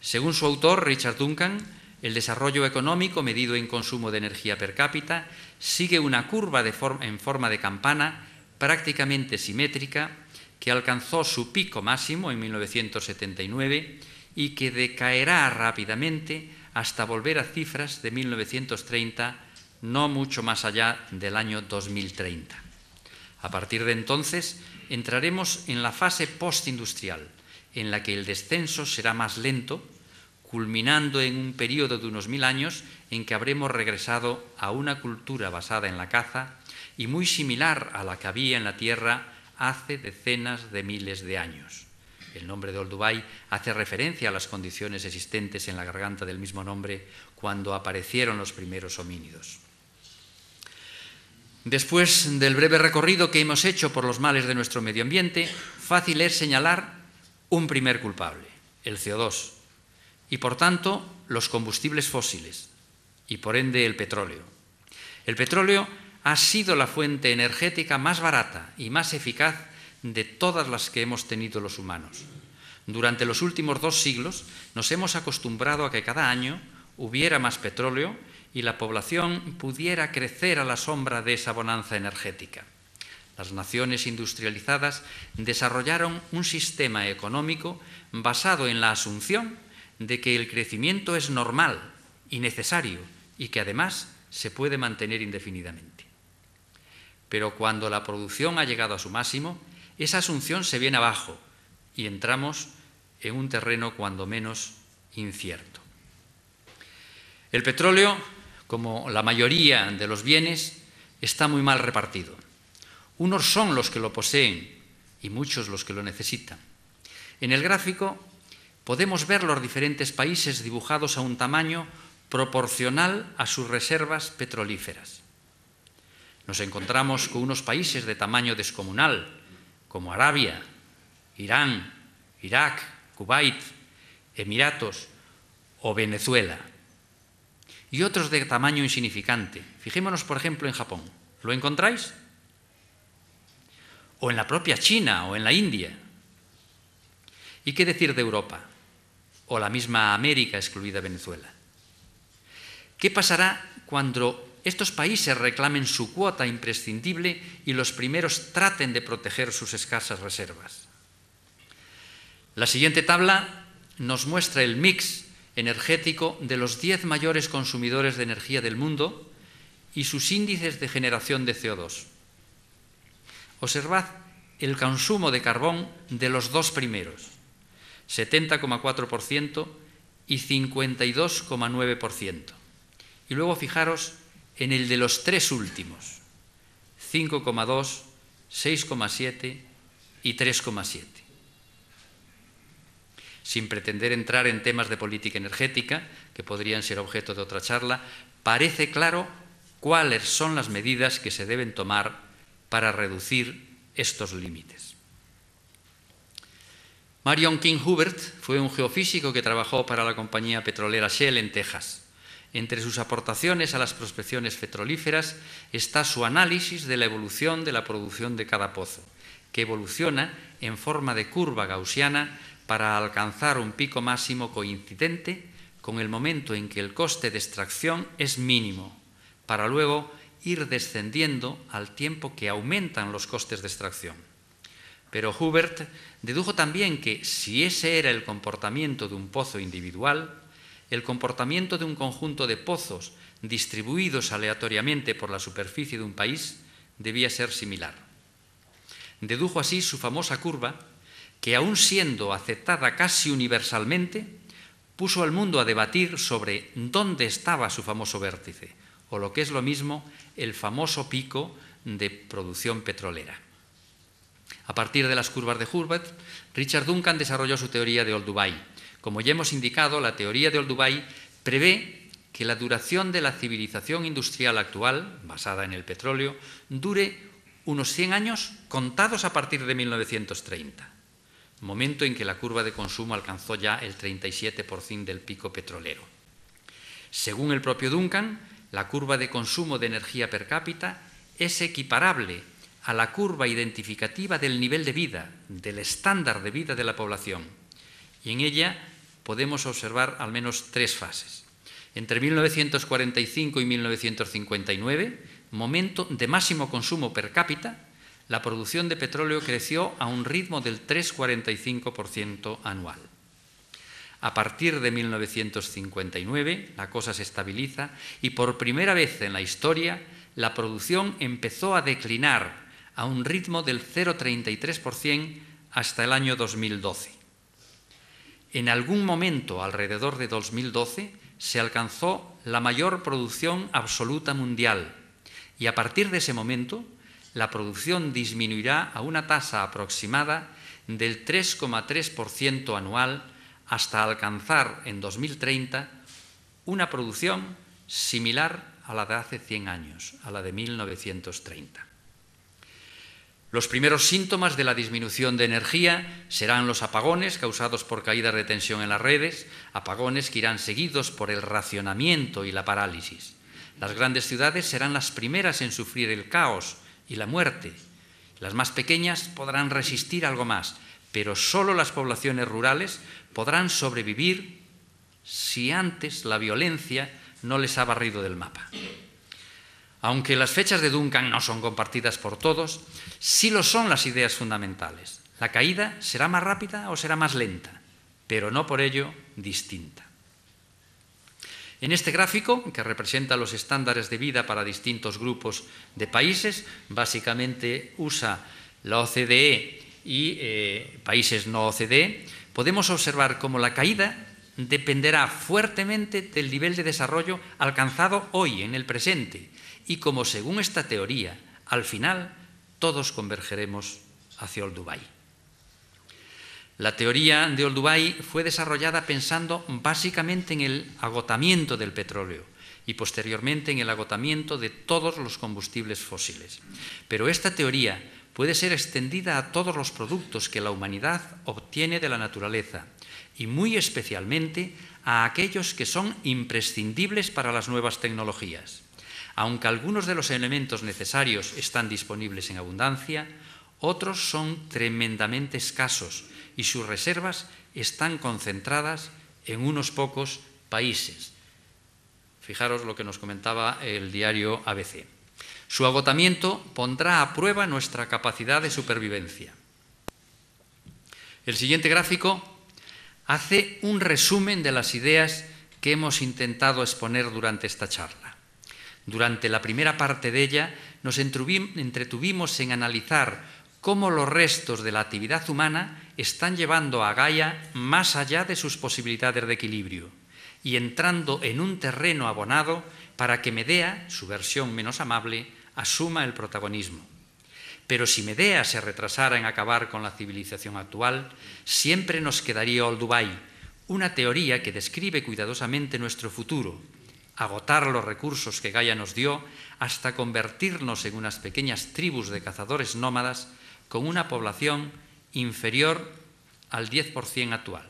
Según su autor, Richard Duncan, el desarrollo económico medido en consumo de energía per cápita sigue una curva en forma de campana prácticamente simétrica que alcanzó su pico máximo en 1979 y que decaerá rápidamente hasta volver a cifras de 1930, no mucho más allá del año 2030. A partir de entonces entraremos en la fase postindustrial, en la que el descenso será más lento, culminando en un periodo de unos 1000 años en que habremos regresado a una cultura basada en la caza y muy similar a la que había en la Tierra hace decenas de miles de años. El nombre de Olduvai hace referencia a las condiciones existentes en la garganta del mismo nombre cuando aparecieron los primeros homínidos. Después del breve recorrido que hemos hecho por los males de nuestro medio ambiente, fácil es señalar un primer culpable, el CO2, y por tanto los combustibles fósiles, y por ende el petróleo. El petróleo ha sido la fuente energética más barata y más eficaz de todas las que hemos tenido los humanos. Durante los últimos 2 siglos nos hemos acostumbrado a que cada año hubiera más petróleo y la población pudiera crecer a la sombra de esa bonanza energética. Las naciones industrializadas desarrollaron un sistema económico basado en la asunción de que el crecimiento es normal y necesario y que además se puede mantener indefinidamente. Pero cuando la producción ha llegado a su máximo, esa asunción se viene abajo y entramos en un terreno cuando menos incierto. El petróleo, como la mayoría de los bienes, está muy mal repartido. Unos son los que lo poseen y muchos los que lo necesitan. En el gráfico podemos ver los diferentes países dibujados a un tamaño proporcional a sus reservas petrolíferas. Nos encontramos con unos países de tamaño descomunal, como Arabia, Irán, Irak, Kuwait, Emiratos o Venezuela, y otros de tamaño insignificante. Fijémonos, por ejemplo, en Japón. ¿Lo encontráis? O en la propia China o en la India. ¿Y qué decir de Europa? O la misma América, excluida Venezuela. ¿Qué pasará cuando estos países reclamen su cuota imprescindible y los primeros traten de proteger sus escasas reservas. La siguiente tabla nos muestra el mix energético de los 10 mayores consumidores de energía del mundo y sus índices de generación de CO2. Observad el consumo de carbón de los dos primeros, 70,4% y 52,9%. Y luego fijaros en el de los tres últimos, 5,2, 6,7 y 3,7. Sin pretender entrar en temas de política energética, que podrían ser objeto de otra charla, parece claro cuáles son las medidas que se deben tomar para reducir estos límites. Marion King Hubbert fue un geofísico que trabajó para la compañía petrolera Shell en Texas. Entre sus aportaciones a las prospecciones petrolíferas está su análisis de la evolución de la producción de cada pozo, que evoluciona en forma de curva gaussiana para alcanzar un pico máximo coincidente con el momento en que el coste de extracción es mínimo, para luego ir descendiendo al tiempo que aumentan los costes de extracción. Pero Hubbert dedujo también que si ese era el comportamiento de un pozo individual, el comportamiento de un conjunto de pozos distribuidos aleatoriamente por la superficie de un país debía ser similar. Dedujo así su famosa curva que, aun siendo aceptada casi universalmente, puso al mundo a debatir sobre dónde estaba su famoso vértice, o lo que es lo mismo, el famoso pico de producción petrolera. A partir de las curvas de Hubbert, Richard Duncan desarrolló su teoría de Olduvai. Como ya hemos indicado, la teoría de Olduvai prevé que la duración de la civilización industrial actual, basada en el petróleo, dure unos 100 años contados a partir de 1930, momento en que la curva de consumo alcanzó ya el 37% del pico petrolero. Según el propio Duncan, la curva de consumo de energía per cápita es equiparable a la curva identificativa del nivel de vida, del estándar de vida de la población. Y en ella podemos observar al menos tres fases. Entre 1945 y 1959, momento de máximo consumo per cápita, la producción de petróleo creció a un ritmo del 3,45% anual. A partir de 1959, la cosa se estabiliza y por primera vez en la historia, la producción empezó a declinar a un ritmo del 0,33% hasta el año 2012. En algún momento, alrededor de 2012, se alcanzó la mayor producción absoluta mundial y a partir de ese momento, la producción disminuirá a una tasa aproximada del 3,3% anual hasta alcanzar en 2030 una producción similar a la de hace 100 años, a la de 1930. Los primeros síntomas de la disminución de energía serán los apagones causados por caídas de tensión en las redes, apagones que irán seguidos por el racionamiento y la parálisis. Las grandes ciudades serán las primeras en sufrir el caos y la muerte. Las más pequeñas podrán resistir algo más, pero solo las poblaciones rurales podrán sobrevivir si antes la violencia no les ha barrido del mapa. Aunque las fechas de Duncan no son compartidas por todos, sí lo son las ideas fundamentales. La caída será más rápida o será más lenta, pero no por ello distinta. En este gráfico, que representa los estándares de vida para distintos grupos de países, básicamente USA, la OCDE y países no OCDE, podemos observar cómo la caída dependerá fuertemente del nivel de desarrollo alcanzado hoy, en el presente, y como según esta teoría, al final todos convergeremos hacia Olduvai. La teoría de Olduvai fue desarrollada pensando básicamente en el agotamiento del petróleo y posteriormente en el agotamiento de todos los combustibles fósiles. Pero esta teoría puede ser extendida a todos los productos que la humanidad obtiene de la naturaleza y muy especialmente a aquellos que son imprescindibles para las nuevas tecnologías. Aunque algunos de los elementos necesarios están disponibles en abundancia, otros son tremendamente escasos y sus reservas están concentradas en unos pocos países. Fijaros lo que nos comentaba el diario ABC. Su agotamiento pondrá a prueba nuestra capacidad de supervivencia. El siguiente gráfico hace un resumen de las ideas que hemos intentado exponer durante esta charla. Durante la primera parte de ella nos entretuvimos en analizar cómo los restos de la actividad humana están llevando a Gaia más allá de sus posibilidades de equilibrio y entrando en un terreno abonado para que Medea, su versión menos amable, asuma el protagonismo. Pero si Medea se retrasara en acabar con la civilización actual, siempre nos quedaría Olduvai, una teoría que describe cuidadosamente nuestro futuro, agotar los recursos que Gaia nos dio hasta convertirnos en unas pequeñas tribus de cazadores nómadas con una población inferior al 10% actual.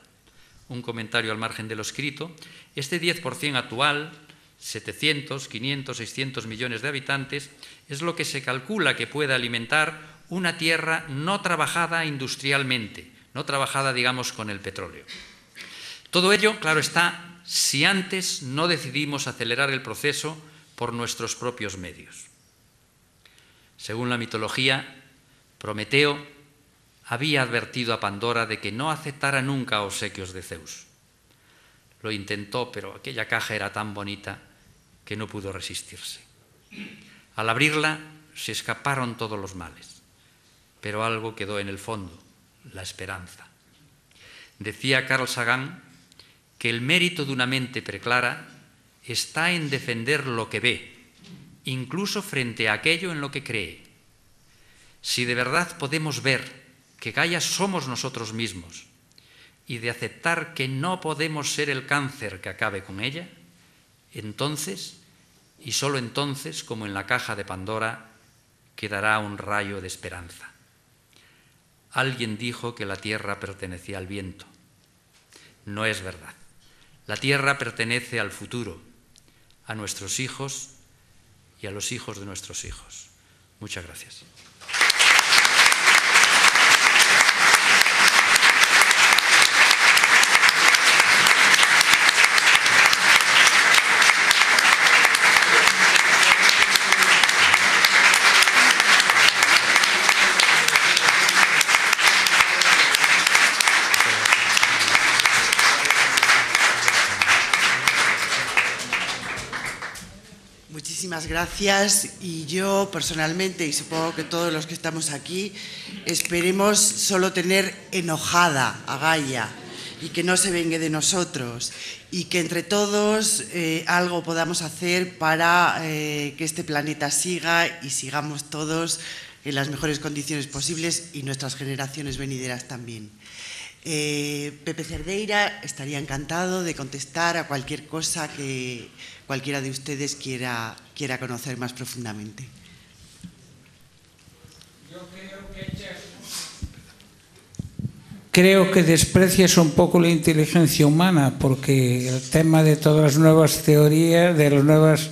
Un comentario al margen de lo escrito: este 10% actual, 700, 500, 600 millones de habitantes, es lo que se calcula que puede alimentar una tierra no trabajada industrialmente, no trabajada, digamos, con el petróleo. Todo ello, claro está, si antes no decidimos acelerar el proceso por nuestros propios medios. Según la mitología, Prometeo había advertido a Pandora de que no aceptara nunca obsequios de Zeus. Lo intentó, pero aquella caja era tan bonita que no pudo resistirse. Al abrirla se escaparon todos los males, pero algo quedó en el fondo: la esperanza. Decía Carl Sagan que el mérito de una mente preclara está en defender lo que ve, incluso frente a aquello en lo que cree. Si de verdad podemos ver que Gaia somos nosotros mismos y de aceptar que no podemos ser el cáncer que acabe con ella, entonces, y solo entonces, como en la caja de Pandora, quedará un rayo de esperanza. Alguien dijo que la tierra pertenecía al viento. No es verdad. La tierra pertenece al futuro, a nuestros hijos y a los hijos de nuestros hijos. Muchas gracias. Muchísimas gracias, y yo personalmente, y supongo que todos los que estamos aquí, esperemos solo tener enojada a Gaia y que no se vengue de nosotros, y que entre todos algo podamos hacer para que este planeta siga y sigamos todos en las mejores condiciones posibles, y nuestras generaciones venideras también. Pepe Cerdeira estaría encantado de contestar a cualquier cosa que cualquiera de ustedes quiera conocer más profundamente. Yo creo que desprecias un poco la inteligencia humana, porque el tema de todas las nuevas teorías, de las nuevas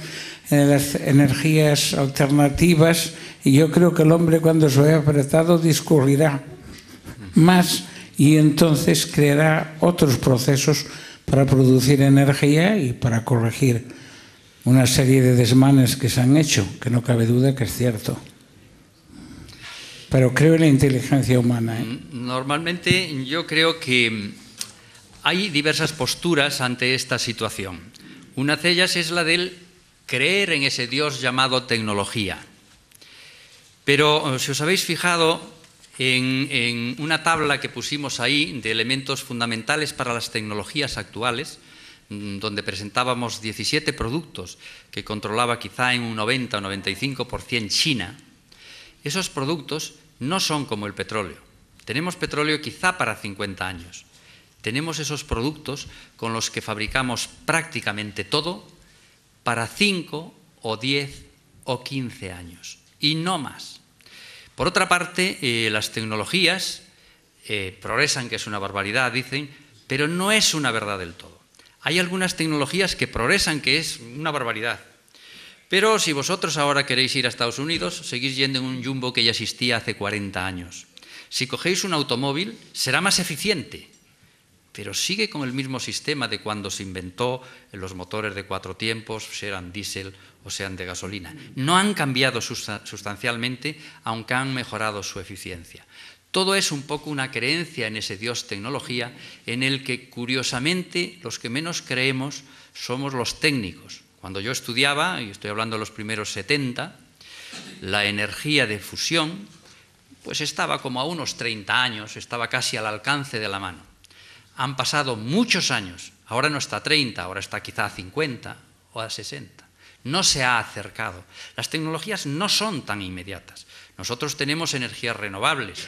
las energías alternativas, y yo creo que el hombre, cuando se vea apretado, discurrirá más y entonces creará otros procesos para producir energía y para corregir una serie de desmanes que se han hecho, que no cabe duda que es cierto. Pero creo en la inteligencia humana. Normalmente yo creo que hay diversas posturas ante esta situación. Una de ellas es la del creer en ese Dios llamado tecnología. Pero si os habéis fijado en una tabla que pusimos ahí de elementos fundamentales para las tecnologías actuales, donde presentábamos 17 productos que controlaba quizá en un 90 o 95% China, esos productos no son como el petróleo. Tenemos petróleo quizá para 50 años. Tenemos esos productos con los que fabricamos prácticamente todo para 5 o 10 o 15 años, y no más. Por otra parte, las tecnologías progresan, que es una barbaridad, dicen, pero no es una verdad del todo. Hay algunas tecnologías que progresan, que es una barbaridad. Pero si vosotros ahora queréis ir a Estados Unidos, seguís yendo en un Jumbo que ya existía hace 40 años. Si cogéis un automóvil, será más eficiente, pero sigue con el mismo sistema de cuando se inventó los motores de 4 tiempos, sean diésel o sean de gasolina. No han cambiado sustancialmente, aunque han mejorado su eficiencia. Todo es un poco una creencia en ese Dios tecnología, en el que, curiosamente, los que menos creemos somos los técnicos. Cuando yo estudiaba, y estoy hablando de los primeros 70, la energía de fusión pues estaba como a unos 30 años, estaba casi al alcance de la mano. Han pasado muchos años, ahora no está a 30, ahora está quizá a 50 o a 60. No se ha acercado. Las tecnologías no son tan inmediatas. Nosotros tenemos energías renovables,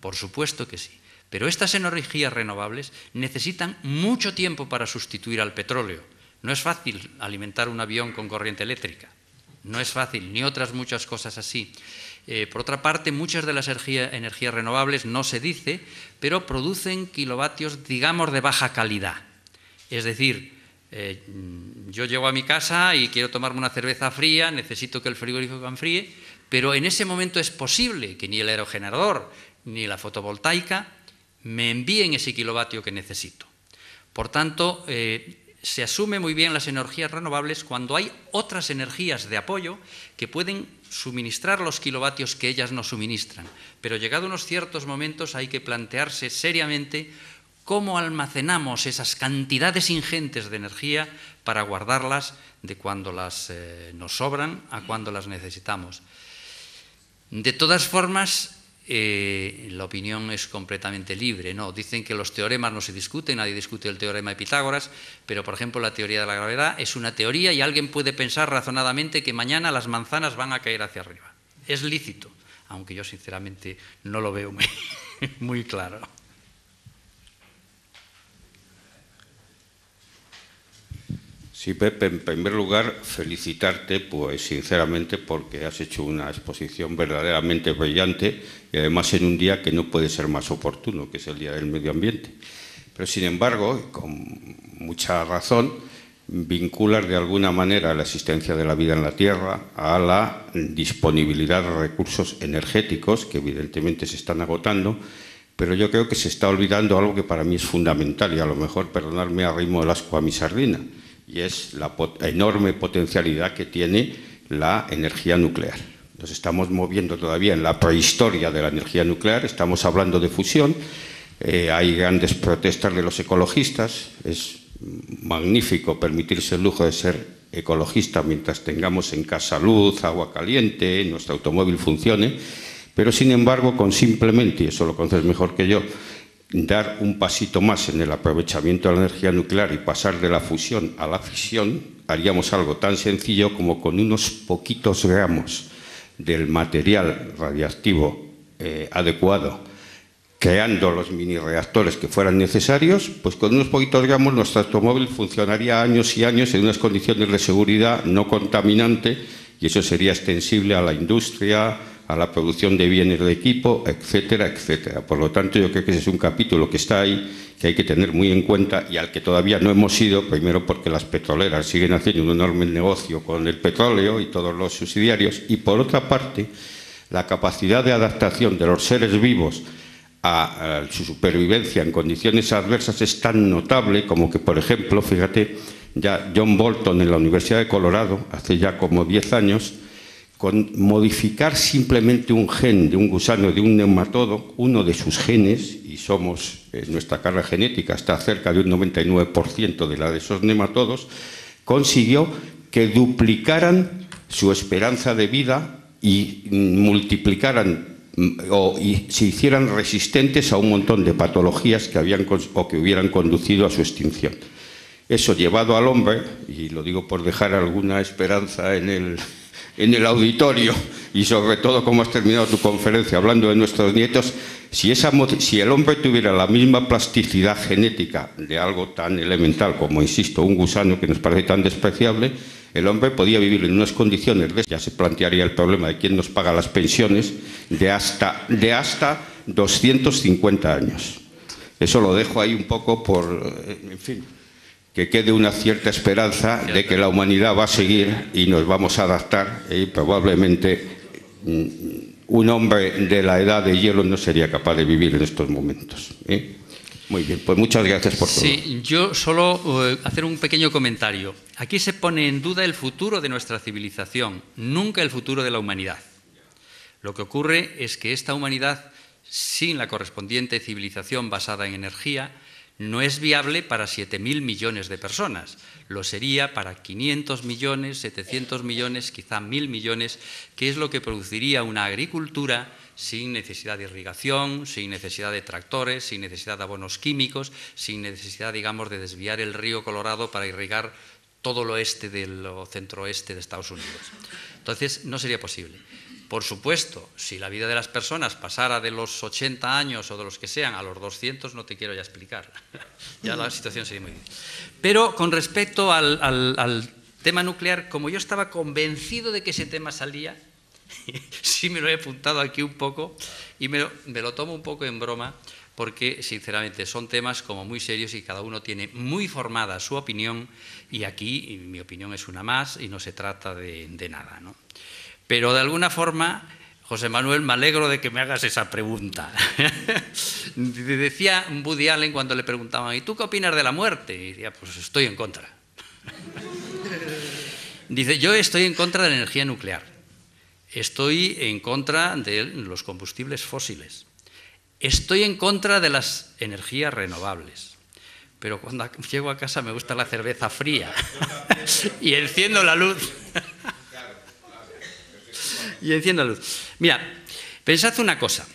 por supuesto que sí, pero estas energías renovables necesitan mucho tiempo para sustituir al petróleo. No es fácil alimentar un avión con corriente eléctrica, no es fácil, ni otras muchas cosas así. Por otra parte, muchas de las energías renovables no se dice, pero producen kilovatios, digamos, de baja calidad. Es decir, yo llego a mi casa y quiero tomarme una cerveza fría, necesito que el frigorífico enfríe, pero en ese momento es posible que ni el aerogenerador ni la fotovoltaica me envíen ese kilovatio que necesito. Por tanto, se asume muy bien las energías renovables cuando hay otras energías de apoyo que pueden suministrar los kilovatios que ellas no suministran. Pero llegado a unos ciertos momentos hay que plantearse seriamente cómo almacenamos esas cantidades ingentes de energía para guardarlas de cuando nos sobran a cuando las necesitamos. De todas formas, la opinión es completamente libre, ¿no? Dicen que los teoremas no se discuten, nadie discute el teorema de Pitágoras, pero, por ejemplo, la teoría de la gravedad es una teoría y alguien puede pensar razonadamente que mañana las manzanas van a caer hacia arriba. Es lícito, aunque yo, sinceramente, no lo veo muy claro. Sí, Pepe, en primer lugar, felicitarte, pues sinceramente, porque has hecho una exposición verdaderamente brillante y además en un día que no puede ser más oportuno, que es el Día del Medio Ambiente. Pero, sin embargo, con mucha razón, vinculas de alguna manera la existencia de la vida en la Tierra a la disponibilidad de recursos energéticos, que evidentemente se están agotando, pero yo creo que se está olvidando algo que para mí es fundamental y a lo mejor, perdonadme, arrimo el ascua a mi sardina, y es la enorme potencialidad que tiene la energía nuclear. Nos estamos moviendo todavía en la prehistoria de la energía nuclear, estamos hablando de fusión, hay grandes protestas de los ecologistas, es magnífico permitirse el lujo de ser ecologista mientras tengamos en casa luz, agua caliente, nuestro automóvil funcione, pero sin embargo con simplemente, y eso lo conoces mejor que yo, dar un pasito más en el aprovechamiento de la energía nuclear y pasar de la fusión a la fisión, haríamos algo tan sencillo como con unos poquitos gramos del material radiactivo adecuado, creando los mini reactores que fueran necesarios, pues con unos poquitos gramos nuestro automóvil funcionaría años y años en unas condiciones de seguridad no contaminante y eso sería extensible a la industria, a la producción de bienes de equipo, etcétera, etcétera. Por lo tanto, yo creo que ese es un capítulo que está ahí, que hay que tener muy en cuenta y al que todavía no hemos ido, primero porque las petroleras siguen haciendo un enorme negocio con el petróleo y todos los subsidiarios, y por otra parte, la capacidad de adaptación de los seres vivos a su supervivencia en condiciones adversas es tan notable como que, por ejemplo, fíjate, ya John Bolton en la Universidad de Colorado, hace ya como 10 años, con modificar simplemente un gen de un gusano, de un nematodo, uno de sus genes, y nuestra carga genética está cerca de un 99% de la de esos nematodos, consiguió que duplicaran su esperanza de vida y multiplicaran y se hicieran resistentes a un montón de patologías que hubieran conducido a su extinción. Eso llevado al hombre, y lo digo por dejar alguna esperanza en el auditorio y sobre todo como has terminado tu conferencia hablando de nuestros nietos, si el hombre tuviera la misma plasticidad genética de algo tan elemental como, insisto, un gusano que nos parece tan despreciable, el hombre podía vivir en unas condiciones, ya se plantearía el problema de quién nos paga las pensiones, de hasta 250 años. Eso lo dejo ahí un poco en fin, que quede una cierta esperanza de que la humanidad va a seguir y nos vamos a adaptar y probablemente un hombre de la edad de hielo no sería capaz de vivir en estos momentos. Muy bien, pues muchas gracias por todo. Sí, yo solo hacer un pequeño comentario. Aquí se pone en duda el futuro de nuestra civilización, nunca el futuro de la humanidad. Lo que ocurre es que esta humanidad, sin la correspondiente civilización basada en energía, no es viable para 7.000 millones de personas. Lo sería para 500 millones, 700 millones, quizá 1.000 millones, que es lo que produciría una agricultura sin necesidad de irrigación, sin necesidad de tractores, sin necesidad de abonos químicos, sin necesidad, digamos, de desviar el río Colorado para irrigar todo el oeste del centro-oeste de Estados Unidos. Entonces, no sería posible. Por supuesto, si la vida de las personas pasara de los 80 años o de los que sean a los 200, no te quiero ya explicar. Ya la situación sería muy difícil. Pero con respecto al tema nuclear, como yo estaba convencido de que ese tema salía, sí me lo he apuntado aquí un poco y me lo tomo un poco en broma porque, sinceramente, son temas como muy serios y cada uno tiene muy formada su opinión y aquí mi opinión es una más y no se trata de nada, ¿no? Pero de alguna forma, José Manuel, me alegro de que me hagas esa pregunta. Decía Woody Allen cuando le preguntaban, ¿y tú qué opinas de la muerte? Y decía, pues estoy en contra. Dice, yo estoy en contra de la energía nuclear. Estoy en contra de los combustibles fósiles. Estoy en contra de las energías renovables. Pero cuando llego a casa me gusta la cerveza fría y enciendo la luz. Y enciendo la luz. Mira, pensad una cosa.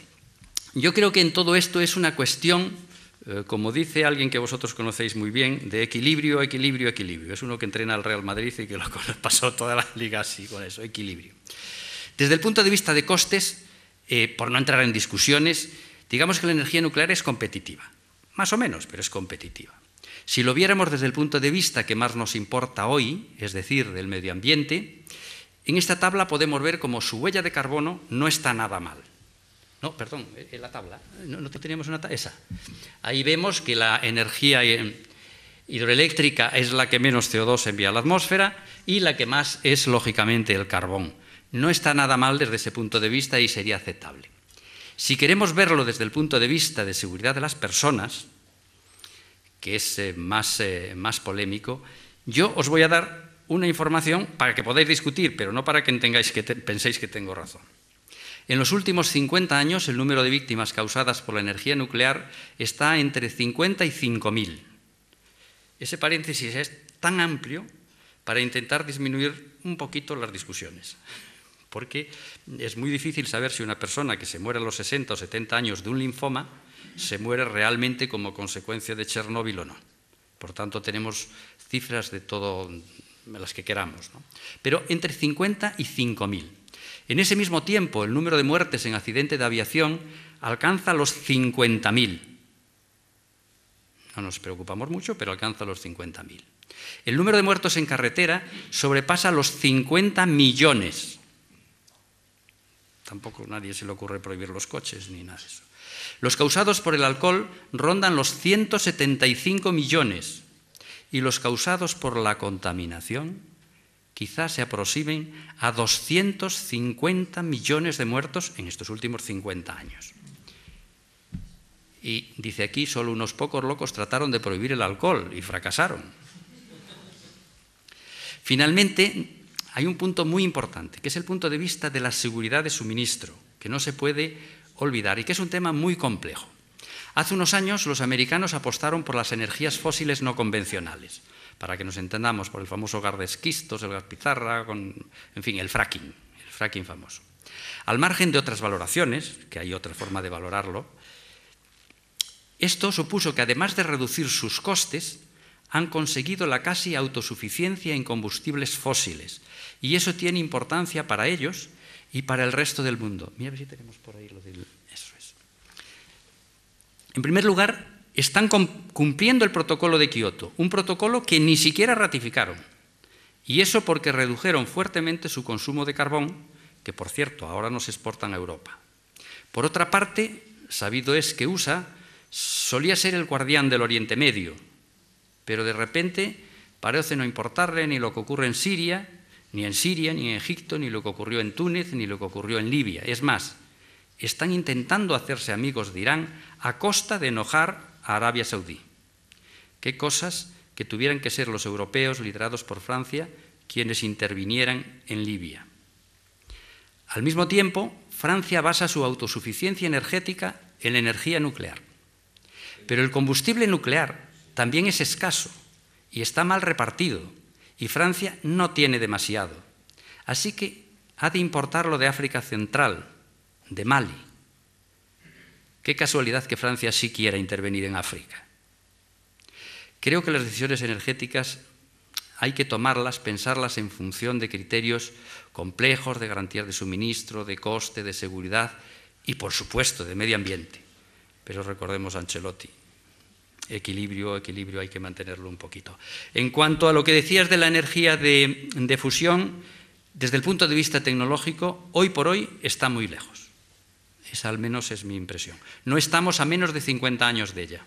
Yo creo que en todo esto es una cuestión, como dice alguien que vosotros conocéis muy bien, de equilibrio, equilibrio, equilibrio. Es uno que entrena al Real Madrid y que lo pasó toda la liga así con eso, equilibrio. Desde el punto de vista de costes, por no entrar en discusiones, digamos que la energía nuclear es competitiva. Más o menos, pero es competitiva. Si lo viéramos desde el punto de vista que más nos importa hoy, es decir, del medio ambiente, en esta tabla podemos ver como su huella de carbono no está nada mal. No, perdón, en la tabla, no teníamos una tabla, esa. Ahí vemos que la energía hidroeléctrica es la que menos CO2 envía a la atmósfera y la que más es, lógicamente, el carbón. No está nada mal desde ese punto de vista y sería aceptable. Si queremos verlo desde el punto de vista de seguridad de las personas, que es más polémico, yo os voy a dar una información para que podáis discutir, pero no para que penséis que tengo razón. En los últimos 50 años, el número de víctimas causadas por la energía nuclear está entre 50 y 5.000. Ese paréntesis es tan amplio para intentar disminuir un poquito las discusiones, porque es muy difícil saber si una persona que se muere a los 60 o 70 años de un linfoma se muere realmente como consecuencia de Chernóbil o no. Por tanto, tenemos cifras de todo, las que queramos, ¿no? Pero entre 50 y 5.000. En ese mismo tiempo, el número de muertes en accidente de aviación alcanza los 50.000. No nos preocupamos mucho, pero alcanza los 50.000. El número de muertos en carretera sobrepasa los 50 millones. Tampoco a nadie se le ocurre prohibir los coches ni nada de eso. Los causados por el alcohol rondan los 175 millones. Y los causados por la contaminación quizás se aproximen a 250 millones de muertos en estos últimos 50 años. Y dice aquí, solo unos pocos locos trataron de prohibir el alcohol y fracasaron. Finalmente, hay un punto muy importante, que es el punto de vista de la seguridad de suministro, que no se puede olvidar y que es un tema muy complejo. Hace unos años los americanos apostaron por las energías fósiles no convencionales, para que nos entendamos, por el famoso gas de esquistos, el gas pizarra, en fin, el fracking famoso. Al margen de otras valoraciones, que hay otra forma de valorarlo, esto supuso que además de reducir sus costes, han conseguido la casi autosuficiencia en combustibles fósiles, y eso tiene importancia para ellos y para el resto del mundo. Mira a ver si tenemos por ahí lo del... Eso es. En primer lugar, están cumpliendo el protocolo de Kioto, un protocolo que ni siquiera ratificaron. Y eso porque redujeron fuertemente su consumo de carbón, que por cierto ahora nos exportan a Europa. Por otra parte, sabido es que USA solía ser el guardián del Oriente Medio, pero de repente parece no importarle ni lo que ocurre en Siria, ni en Egipto, ni lo que ocurrió en Túnez, ni lo que ocurrió en Libia. Es más, están intentando hacerse amigos de Irán a costa de enojar a Arabia Saudí. ¿Qué cosas que tuvieran que ser los europeos, liderados por Francia, quienes intervinieran en Libia? Al mismo tiempo, Francia basa su autosuficiencia energética en la energía nuclear. Pero el combustible nuclear también es escaso y está mal repartido, y Francia no tiene demasiado. Así que ha de importarlo de África Central, de Mali. Qué casualidad que Francia sí quiera intervenir en África. Creo que las decisiones energéticas hay que tomarlas, pensarlas en función de criterios complejos de garantías de suministro, de coste, de seguridad y, por supuesto, de medio ambiente. Pero recordemos a Ancelotti. Equilibrio, hay que mantenerlo un poquito. En cuanto a lo que decías de la energía de fusión, desde el punto de vista tecnológico, hoy por hoy está muy lejos. Esa al menos es mi impresión. No estamos a menos de 50 años de ella.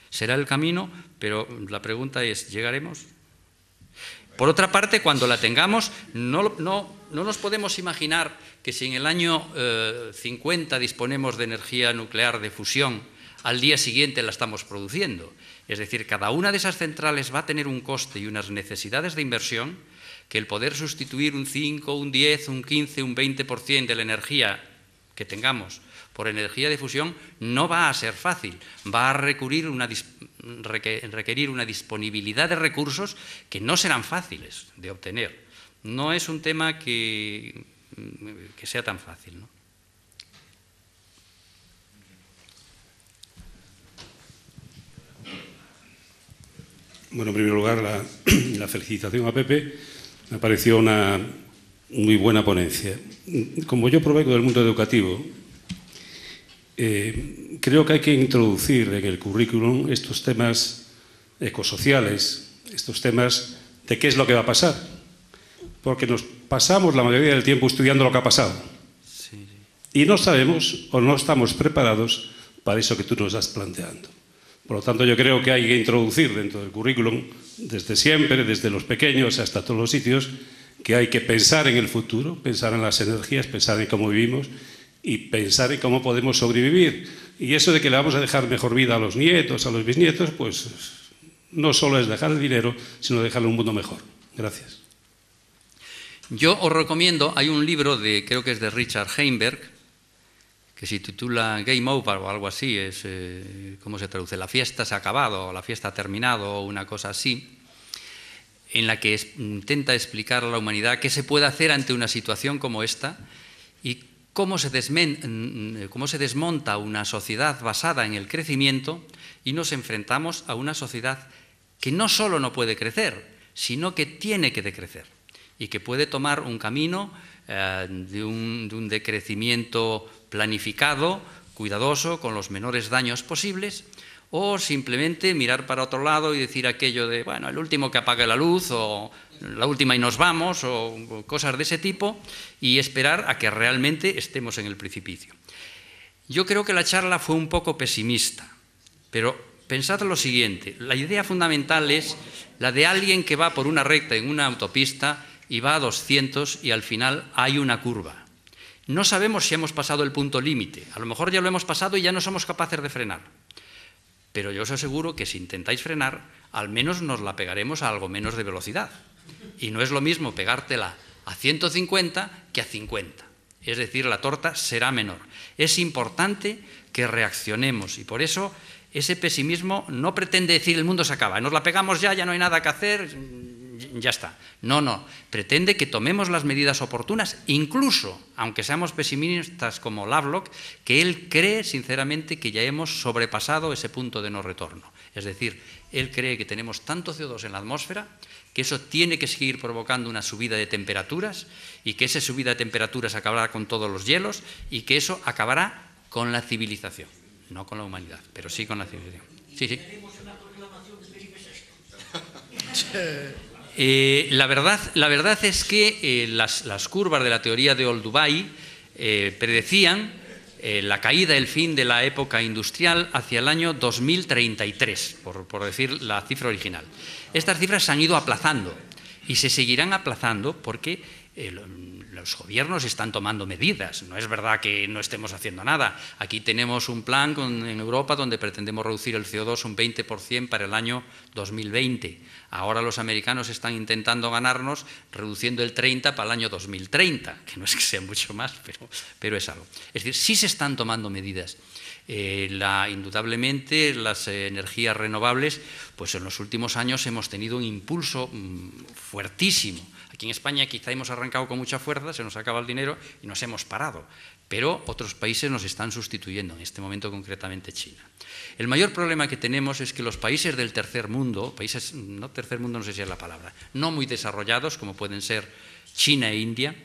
Será el camino, pero la pregunta es, ¿llegaremos? Por otra parte, cuando la tengamos, no nos podemos imaginar que si en el año 50 disponemos de energía nuclear de fusión, al día siguiente la estamos produciendo. Es decir, cada una de esas centrales va a tener un coste y unas necesidades de inversión que el poder sustituir un 5, un 10, un 15, un 20% de la energía que tengamos por energía de fusión no va a ser fácil. Va a requerir una disponibilidad de recursos que no serán fáciles de obtener. No es un tema que sea tan fácil, ¿no? Bueno, en primer lugar, la felicitación a Pepe. Me pareció una muy buena ponencia. Como yo provengo del mundo educativo, creo que hay que introducir en el currículum estos temas ecosociales, estos temas de qué es lo que va a pasar. Porque nos pasamos la mayoría del tiempo estudiando lo que ha pasado. Sí. Y no sabemos o no estamos preparados para eso que tú nos estás planteando. Por lo tanto, yo creo que hay que introducir dentro del currículum, desde siempre, desde los pequeños hasta todos los sitios, que hay que pensar en el futuro, pensar en las energías, pensar en cómo vivimos y pensar en cómo podemos sobrevivir. Y eso de que le vamos a dejar mejor vida a los nietos, a los bisnietos, pues no solo es dejar el dinero, sino dejarle un mundo mejor. Gracias. Yo os recomiendo, hay un libro, creo que es de Richard Heinberg, que se titula Game Over o algo así, ¿cómo se traduce? La fiesta se ha acabado, o la fiesta ha terminado, o una cosa así, en la que intenta explicar a la humanidad qué se puede hacer ante una situación como esta y cómo se desmonta una sociedad basada en el crecimiento y nos enfrentamos a una sociedad que no solo no puede crecer, sino que tiene que decrecer y que puede tomar un camino de un decrecimiento planificado, cuidadoso, con los menores daños posibles, o simplemente mirar para otro lado y decir aquello de, bueno, el último que apague la luz, o la última y nos vamos, o cosas de ese tipo, y esperar a que realmente estemos en el precipicio. Yo creo que la charla fue un poco pesimista, pero pensad lo siguiente, la idea fundamental es la de alguien que va por una recta en una autopista y va a 200 y al final hay una curva. No sabemos si hemos pasado el punto límite, a lo mejor ya lo hemos pasado y ya no somos capaces de frenar. Pero yo os aseguro que si intentáis frenar, al menos nos la pegaremos a algo menos de velocidad. Y no es lo mismo pegártela a 150 que a 50. Es decir, la torta será menor. Es importante que reaccionemos y por eso ese pesimismo no pretende decir el mundo se acaba, nos la pegamos ya no hay nada que hacer, ya está. No, pretende que tomemos las medidas oportunas, incluso, aunque seamos pesimistas como Lovelock, que él cree sinceramente que ya hemos sobrepasado ese punto de no retorno. Es decir, él cree que tenemos tanto CO2 en la atmósfera que eso tiene que seguir provocando una subida de temperaturas y que esa subida de temperaturas acabará con todos los hielos y que eso acabará con la civilización, no con la humanidad, pero sí con la civilización. Sí. La verdad es que las curvas de la teoría de Olduvai predecían la caída, el fin de la época industrial hacia el año 2033, por decir la cifra original. Estas cifras se han ido aplazando y se seguirán aplazando porque los gobiernos están tomando medidas, no es verdad que no estemos haciendo nada. Aquí tenemos un plan en Europa donde pretendemos reducir el CO2 un 20% para el año 2020. Ahora los americanos están intentando ganarnos reduciendo el 30% para el año 2030, que no es que sea mucho más, pero es algo. Es decir, sí se están tomando medidas. Indudablemente las energías renovables, pues en los últimos años hemos tenido un impulso fuertísimo. Aquí en España quizá hemos arrancado con mucha fuerza, se nos acaba el dinero y nos hemos parado, pero otros países nos están sustituyendo, en este momento concretamente China. El mayor problema que tenemos es que los países del tercer mundo, países, no tercer mundo no sé si es la palabra, no muy desarrollados como pueden ser China e India,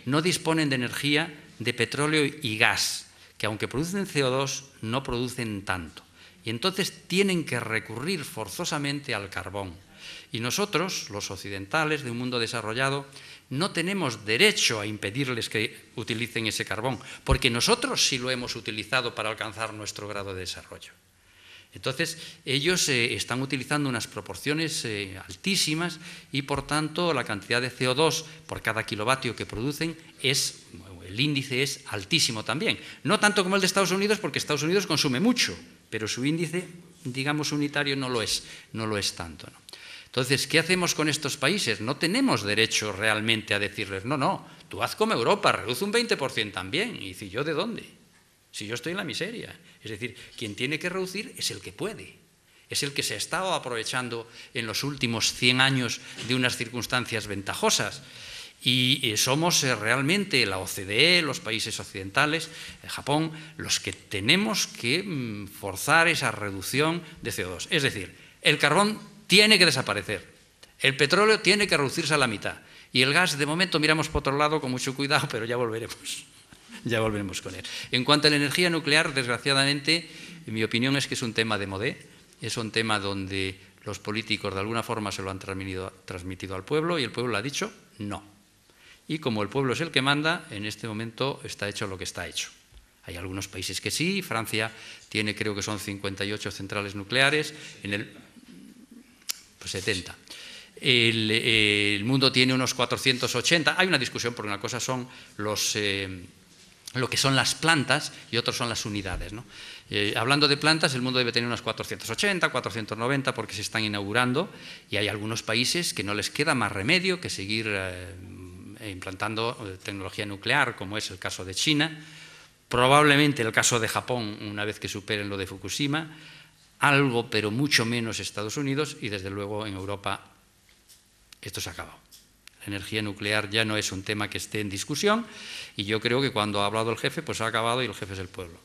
no disponen de energía, de petróleo y gas, que aunque producen CO2 no producen tanto. Y entonces tienen que recurrir forzosamente al carbón. Y nosotros, los occidentales de un mundo desarrollado, no tenemos derecho a impedirles que utilicen ese carbón, porque nosotros sí lo hemos utilizado para alcanzar nuestro grado de desarrollo. Entonces, ellos están utilizando unas proporciones altísimas y, por tanto, la cantidad de CO2 por cada kilovatio que producen el índice es altísimo también. No tanto como el de Estados Unidos, porque Estados Unidos consume mucho, pero su índice, digamos, unitario no lo es tanto, ¿no? Entonces, ¿qué hacemos con estos países? No tenemos derecho realmente a decirles, no, tú haz como Europa, reduce un 20% también. Y dice, ¿yo de dónde? Si yo estoy en la miseria. Es decir, quien tiene que reducir es el que puede. Es el que se ha estado aprovechando en los últimos 100 años de unas circunstancias ventajosas. Y somos realmente la OCDE, los países occidentales, Japón, los que tenemos que forzar esa reducción de CO2. Es decir, el carbón tiene que desaparecer, el petróleo tiene que reducirse a la mitad y el gas, de momento, miramos por otro lado con mucho cuidado, pero ya volveremos con él. En cuanto a la energía nuclear, desgraciadamente, mi opinión es que es un tema de modé, es un tema donde los políticos de alguna forma se lo han transmitido al pueblo y el pueblo le ha dicho no. Y como el pueblo es el que manda, en este momento está hecho lo que está hecho. Hay algunos países que sí, Francia tiene, creo que son 58 centrales nucleares, en el 70. El mundo tiene unos 480. Hay una discusión porque una cosa son lo que son las plantas y otros son las unidades, ¿no? Hablando de plantas, el mundo debe tener unas 480, 490 porque se están inaugurando y hay algunos países que no les queda más remedio que seguir implantando tecnología nuclear, como es el caso de China, probablemente el caso de Japón una vez que superen lo de Fukushima, algo, pero mucho menos Estados Unidos y, desde luego, en Europa esto se ha acabado. La energía nuclear ya no es un tema que esté en discusión y yo creo que cuando ha hablado el jefe, pues ha acabado y el jefe es el pueblo.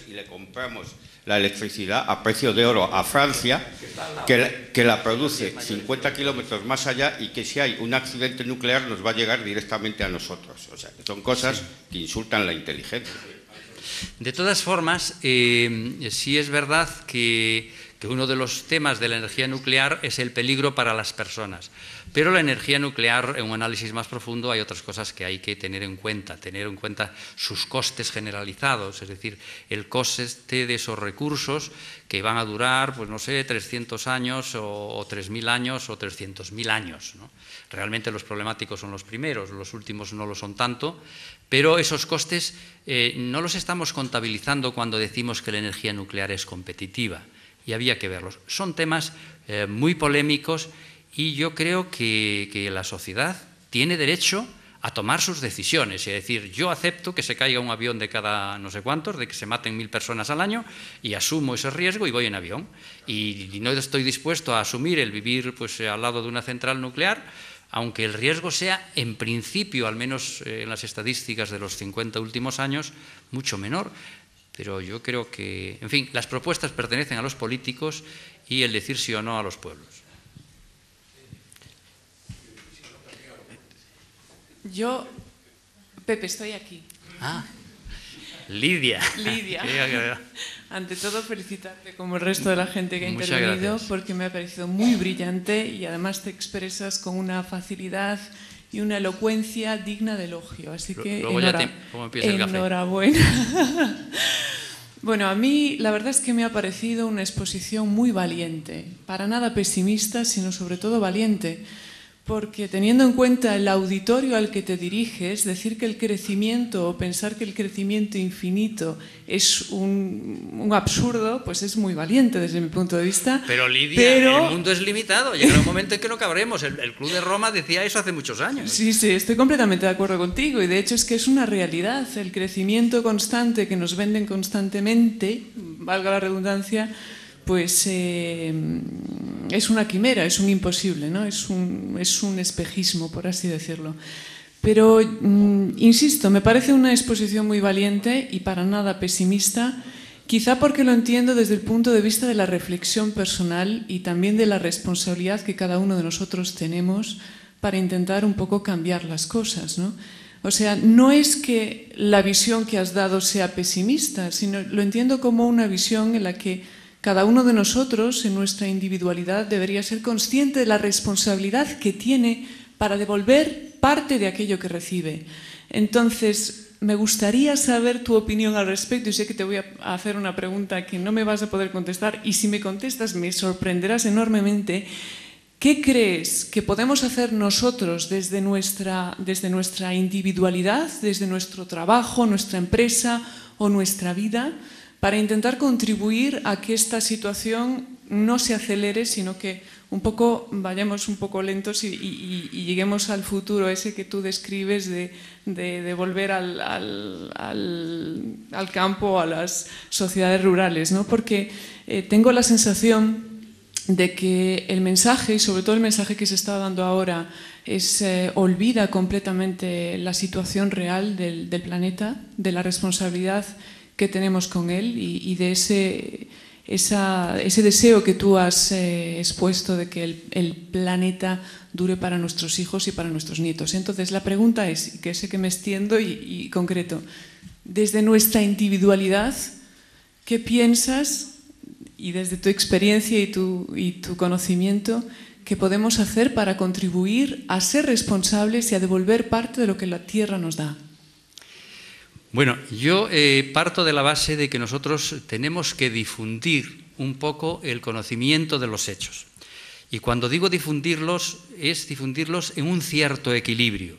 Y le compramos la electricidad a precio de oro a Francia, que la produce 50 kilómetros más allá y que si hay un accidente nuclear nos va a llegar directamente a nosotros. O sea, que son cosas que insultan la inteligencia. De todas formas, sí es verdad que uno de los temas de la energía nuclear es el peligro para las personas. Pero la energía nuclear, en un análisis más profundo, hay otras cosas que hay que tener en cuenta sus costes generalizados, es decir, el coste de esos recursos que van a durar, pues no sé, 300 años o 3.000 años o 300.000 años, ¿no? Realmente los problemáticos son los primeros, los últimos no lo son tanto, pero esos costes no los estamos contabilizando cuando decimos que la energía nuclear es competitiva. Y había que verlos. Son temas muy polémicos y yo creo que la sociedad tiene derecho a tomar sus decisiones y a decir, yo acepto que se caiga un avión de cada no sé cuántos, de que se maten 1000 personas al año y asumo ese riesgo y voy en avión. Y no estoy dispuesto a asumir el vivir pues, al lado de una central nuclear, aunque el riesgo sea, en principio, al menos en las estadísticas de los 50 últimos años, mucho menor. Pero yo creo que, en fin, las propuestas pertenecen a los políticos y el decir sí o no a los pueblos. Yo, Pepe, estoy aquí. Ah, Lidia. Lidia. Ante todo, felicitarte como el resto de la gente que ha intervenido, porque me ha parecido muy brillante y además te expresas con una facilidad y una elocuencia digna de elogio. Así que enhorabuena. Bueno, a mí la verdad es que me ha parecido una exposición muy valiente, para nada pesimista, sino sobre todo valiente, porque teniendo en cuenta el auditorio al que te diriges, decir que el crecimiento o pensar que el crecimiento infinito es un absurdo, pues es muy valiente desde mi punto de vista. Pero Lidia, el mundo es limitado, llegará un momento en que no cabremos. El Club de Roma decía eso hace muchos años. Sí, sí, estoy completamente de acuerdo contigo y de hecho es que es una realidad. El crecimiento constante que nos venden constantemente, valga la redundancia, pues es una quimera, es un imposible, ¿no? Es un espejismo, por así decirlo. Pero, insisto, me parece una exposición muy valiente y para nada pesimista, quizá porque lo entiendo desde el punto de vista de la reflexión personal y también de la responsabilidad que cada uno de nosotros tenemos para intentar un poco cambiar las cosas, ¿no? O sea, no es que la visión que has dado sea pesimista, sino lo entiendo como una visión en la que cada uno de nosotros, en nuestra individualidad, debería ser consciente de la responsabilidad que tiene para devolver parte de aquello que recibe. Entonces, me gustaría saber tu opinión al respecto y sé que te voy a hacer una pregunta que no me vas a poder contestar y si me contestas me sorprenderás enormemente. ¿Qué crees que podemos hacer nosotros desde nuestra individualidad, desde nuestro trabajo, nuestra empresa o nuestra vida, para intentar contribuir a que esta situación no se acelere, sino que vayamos un poco lentos y lleguemos al futuro ese que tú describes de volver al campo, a las sociedades rurales, ¿no? Porque tengo la sensación de que el mensaje, y sobre todo el mensaje que se está dando ahora, olvida completamente la situación real del planeta, de la responsabilidad que tenemos con él y de ese deseo que tú has expuesto de que el planeta dure para nuestros hijos y para nuestros nietos. Entonces la pregunta es, que sé que me extiendo y concreto, desde nuestra individualidad, ¿qué piensas y desde tu experiencia y tu conocimiento que podemos hacer para contribuir a ser responsables y a devolver parte de lo que la Tierra nos da? Bueno, yo parto de la base de que nosotros tenemos que difundir un poco el conocimiento de los hechos. Y cuando digo difundirlos, es difundirlos en un cierto equilibrio.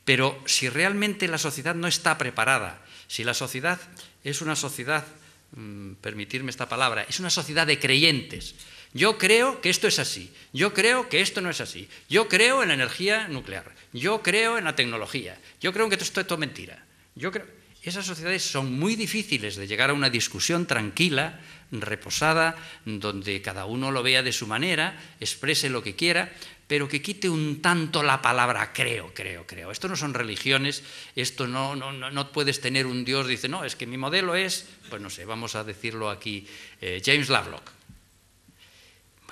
Pero si realmente la sociedad no está preparada, si la sociedad es una sociedad, permitirme esta palabra, es una sociedad de creyentes. Yo creo que esto es así, yo creo que esto no es así, yo creo en la energía nuclear, yo creo en la tecnología, yo creo que esto es todo mentira. Yo creo que esas sociedades son muy difíciles de llegar a una discusión tranquila, reposada, donde cada uno lo vea de su manera, exprese lo que quiera, pero que quite un tanto la palabra creo. Esto no son religiones, esto no puedes tener un Dios, dice, no, es que mi modelo es, pues no sé, vamos a decirlo aquí, James Lovelock.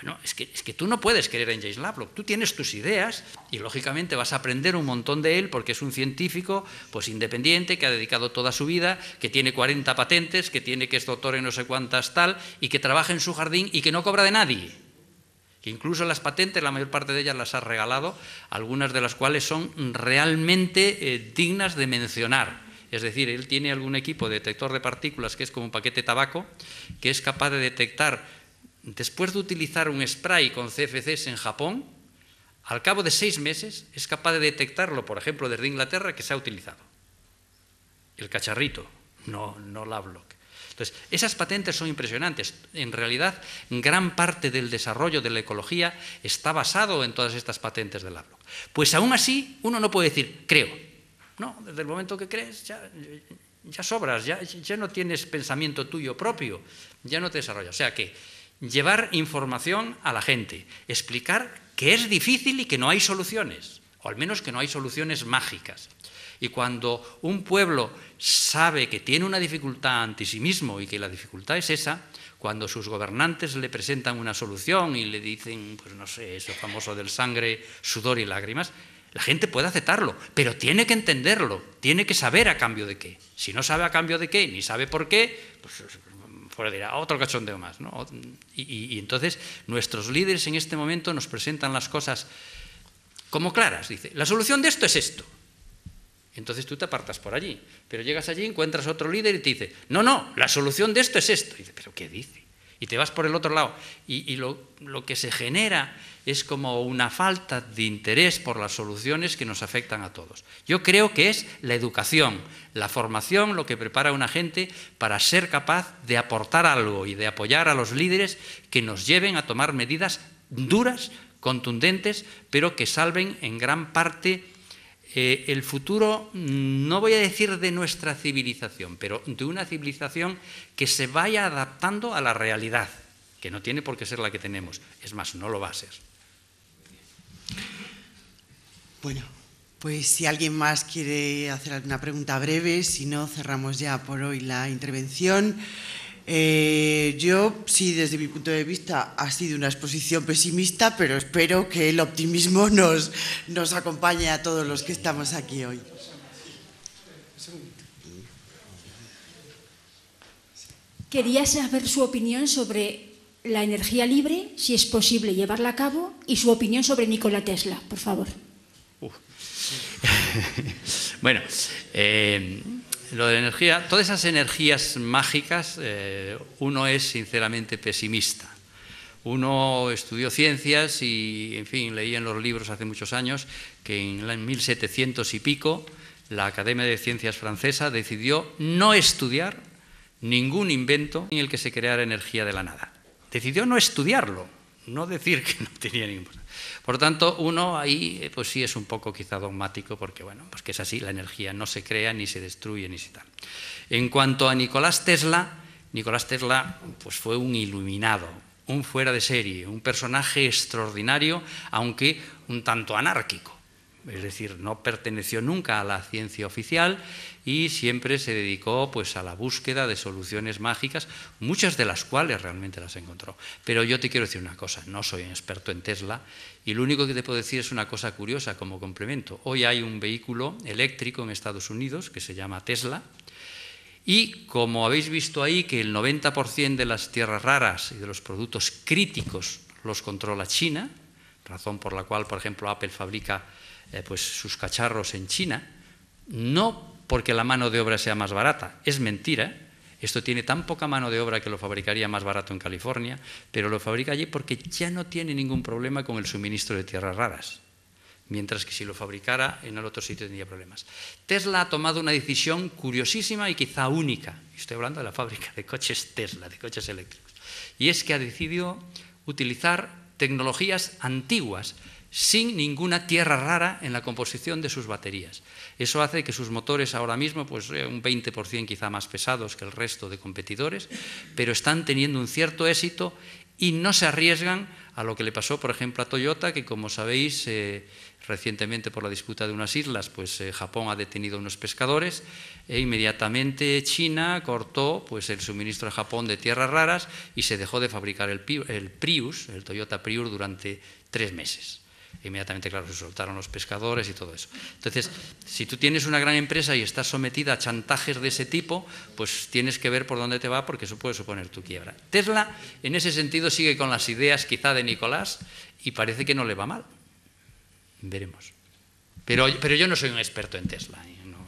Bueno, es que tú no puedes creer en James Lovelock, tú tienes tus ideas y lógicamente vas a aprender un montón de él porque es un científico pues independiente que ha dedicado toda su vida, que tiene 40 patentes, que es doctor en no sé cuántas tal y que trabaja en su jardín y que no cobra de nadie. Que incluso las patentes, la mayor parte de ellas las ha regalado, algunas de las cuales son realmente dignas de mencionar. Es decir, él tiene algún equipo de detector de partículas que es como un paquete de tabaco, que es capaz de detectar. Después de utilizar un spray con CFCs en Japón, al cabo de 6 meses es capaz de detectarlo, por ejemplo, desde Inglaterra, que se ha utilizado. El cacharrito, no Lovelock. Entonces, esas patentes son impresionantes. En realidad, gran parte del desarrollo de la ecología está basado en todas estas patentes de Lovelock. Pues aún así, uno no puede decir, creo. No, desde el momento que crees, ya sobras, ya no tienes pensamiento tuyo propio, ya no te desarrollas. O sea que llevar información a la gente, explicar que es difícil y que no hay soluciones, o al menos que no hay soluciones mágicas. Y cuando un pueblo sabe que tiene una dificultad ante sí mismo y que la dificultad es esa, cuando sus gobernantes le presentan una solución y le dicen, pues no sé, eso famoso del sangre, sudor y lágrimas, la gente puede aceptarlo, pero tiene que entenderlo, tiene que saber a cambio de qué. Si no sabe a cambio de qué, ni sabe por qué, pues dirá, otro cachondeo más, ¿no? Y entonces nuestros líderes en este momento nos presentan las cosas como claras. Dice, la solución de esto es esto. Entonces tú te apartas por allí, pero llegas allí, encuentras otro líder y te dice, no, la solución de esto es esto. Y dices, ¿pero qué dice? Y te vas por el otro lado. Y lo que se genera es como una falta de interés por las soluciones que nos afectan a todos. Yo creo que es la educación, la formación, lo que prepara a una gente para ser capaz de aportar algo y de apoyar a los líderes que nos lleven a tomar medidas duras, contundentes, pero que salven en gran parte el futuro, no voy a decir de nuestra civilización, pero de una civilización que se vaya adaptando a la realidad, que no tiene por qué ser la que tenemos. Es más, no lo va a ser. Bueno, pues si alguien más quiere hacer alguna pregunta breve, si no, cerramos ya por hoy la intervención. Yo, sí, desde mi punto de vista ha sido una exposición pesimista, pero espero que el optimismo nos acompañe a todos los que estamos aquí hoy. Quería saber su opinión sobre la energía libre, si es posible llevarla a cabo, y su opinión sobre Nikola Tesla, por favor. Bueno, lo de la energía, todas esas energías mágicas, uno es sinceramente pesimista. Uno estudió ciencias y, en fin, leía en los libros hace muchos años que en 1700 y pico la Academia de Ciencias francesa decidió no estudiar ningún invento en el que se creara energía de la nada. Decidió no estudiarlo, no decir que no tenía ningún problema. Por tanto, uno ahí pues sí es un poco quizá dogmático porque, bueno, pues que es así, la energía no se crea, ni se destruye, ni se tal. En cuanto a Nicolás Tesla pues fue un iluminado, un fuera de serie, un personaje extraordinario, aunque un tanto anárquico. Es decir, no perteneció nunca a la ciencia oficial y siempre se dedicó pues, a la búsqueda de soluciones mágicas, muchas de las cuales realmente las encontró. Pero yo te quiero decir una cosa, no soy un experto en Tesla y lo único que te puedo decir es una cosa curiosa como complemento. Hoy hay un vehículo eléctrico en Estados Unidos que se llama Tesla y como habéis visto ahí que el 90% de las tierras raras y de los productos críticos los controla China, razón por la cual, por ejemplo, Apple fabrica pues sus cacharros en China, no porque la mano de obra sea más barata, es mentira. Esto tiene tan poca mano de obra que lo fabricaría más barato en California, pero lo fabrica allí porque ya no tiene ningún problema con el suministro de tierras raras, mientras que si lo fabricara en el otro sitio tendría problemas. Tesla ha tomado una decisión curiosísima y quizá única, estoy hablando de la fábrica de coches Tesla, de coches eléctricos, y es que ha decidido utilizar tecnologías antiguas, sin ninguna tierra rara en la composición de sus baterías. Eso hace que sus motores ahora mismo, pues un 20% quizá más pesados que el resto de competidores, pero están teniendo un cierto éxito y no se arriesgan a lo que le pasó, por ejemplo, a Toyota, que como sabéis, recientemente por la disputa de unas islas, pues Japón ha detenido a unos pescadores e inmediatamente China cortó pues, el suministro a Japón de tierras raras y se dejó de fabricar el Prius, el Toyota Prius, durante 3 meses. Inmediatamente, claro, se soltaron los pescadores y todo eso. Entonces, si tú tienes una gran empresa y estás sometida a chantajes de ese tipo, pues tienes que ver por dónde te va porque eso puede suponer tu quiebra. Tesla, en ese sentido, sigue con las ideas quizá de Nicolás y parece que no le va mal. Veremos. Pero yo no soy un experto en Tesla. No.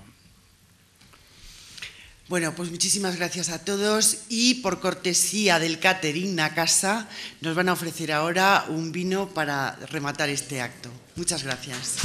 Bueno, pues muchísimas gracias a todos y por cortesía del catering a casa nos van a ofrecer ahora un vino para rematar este acto. Muchas gracias.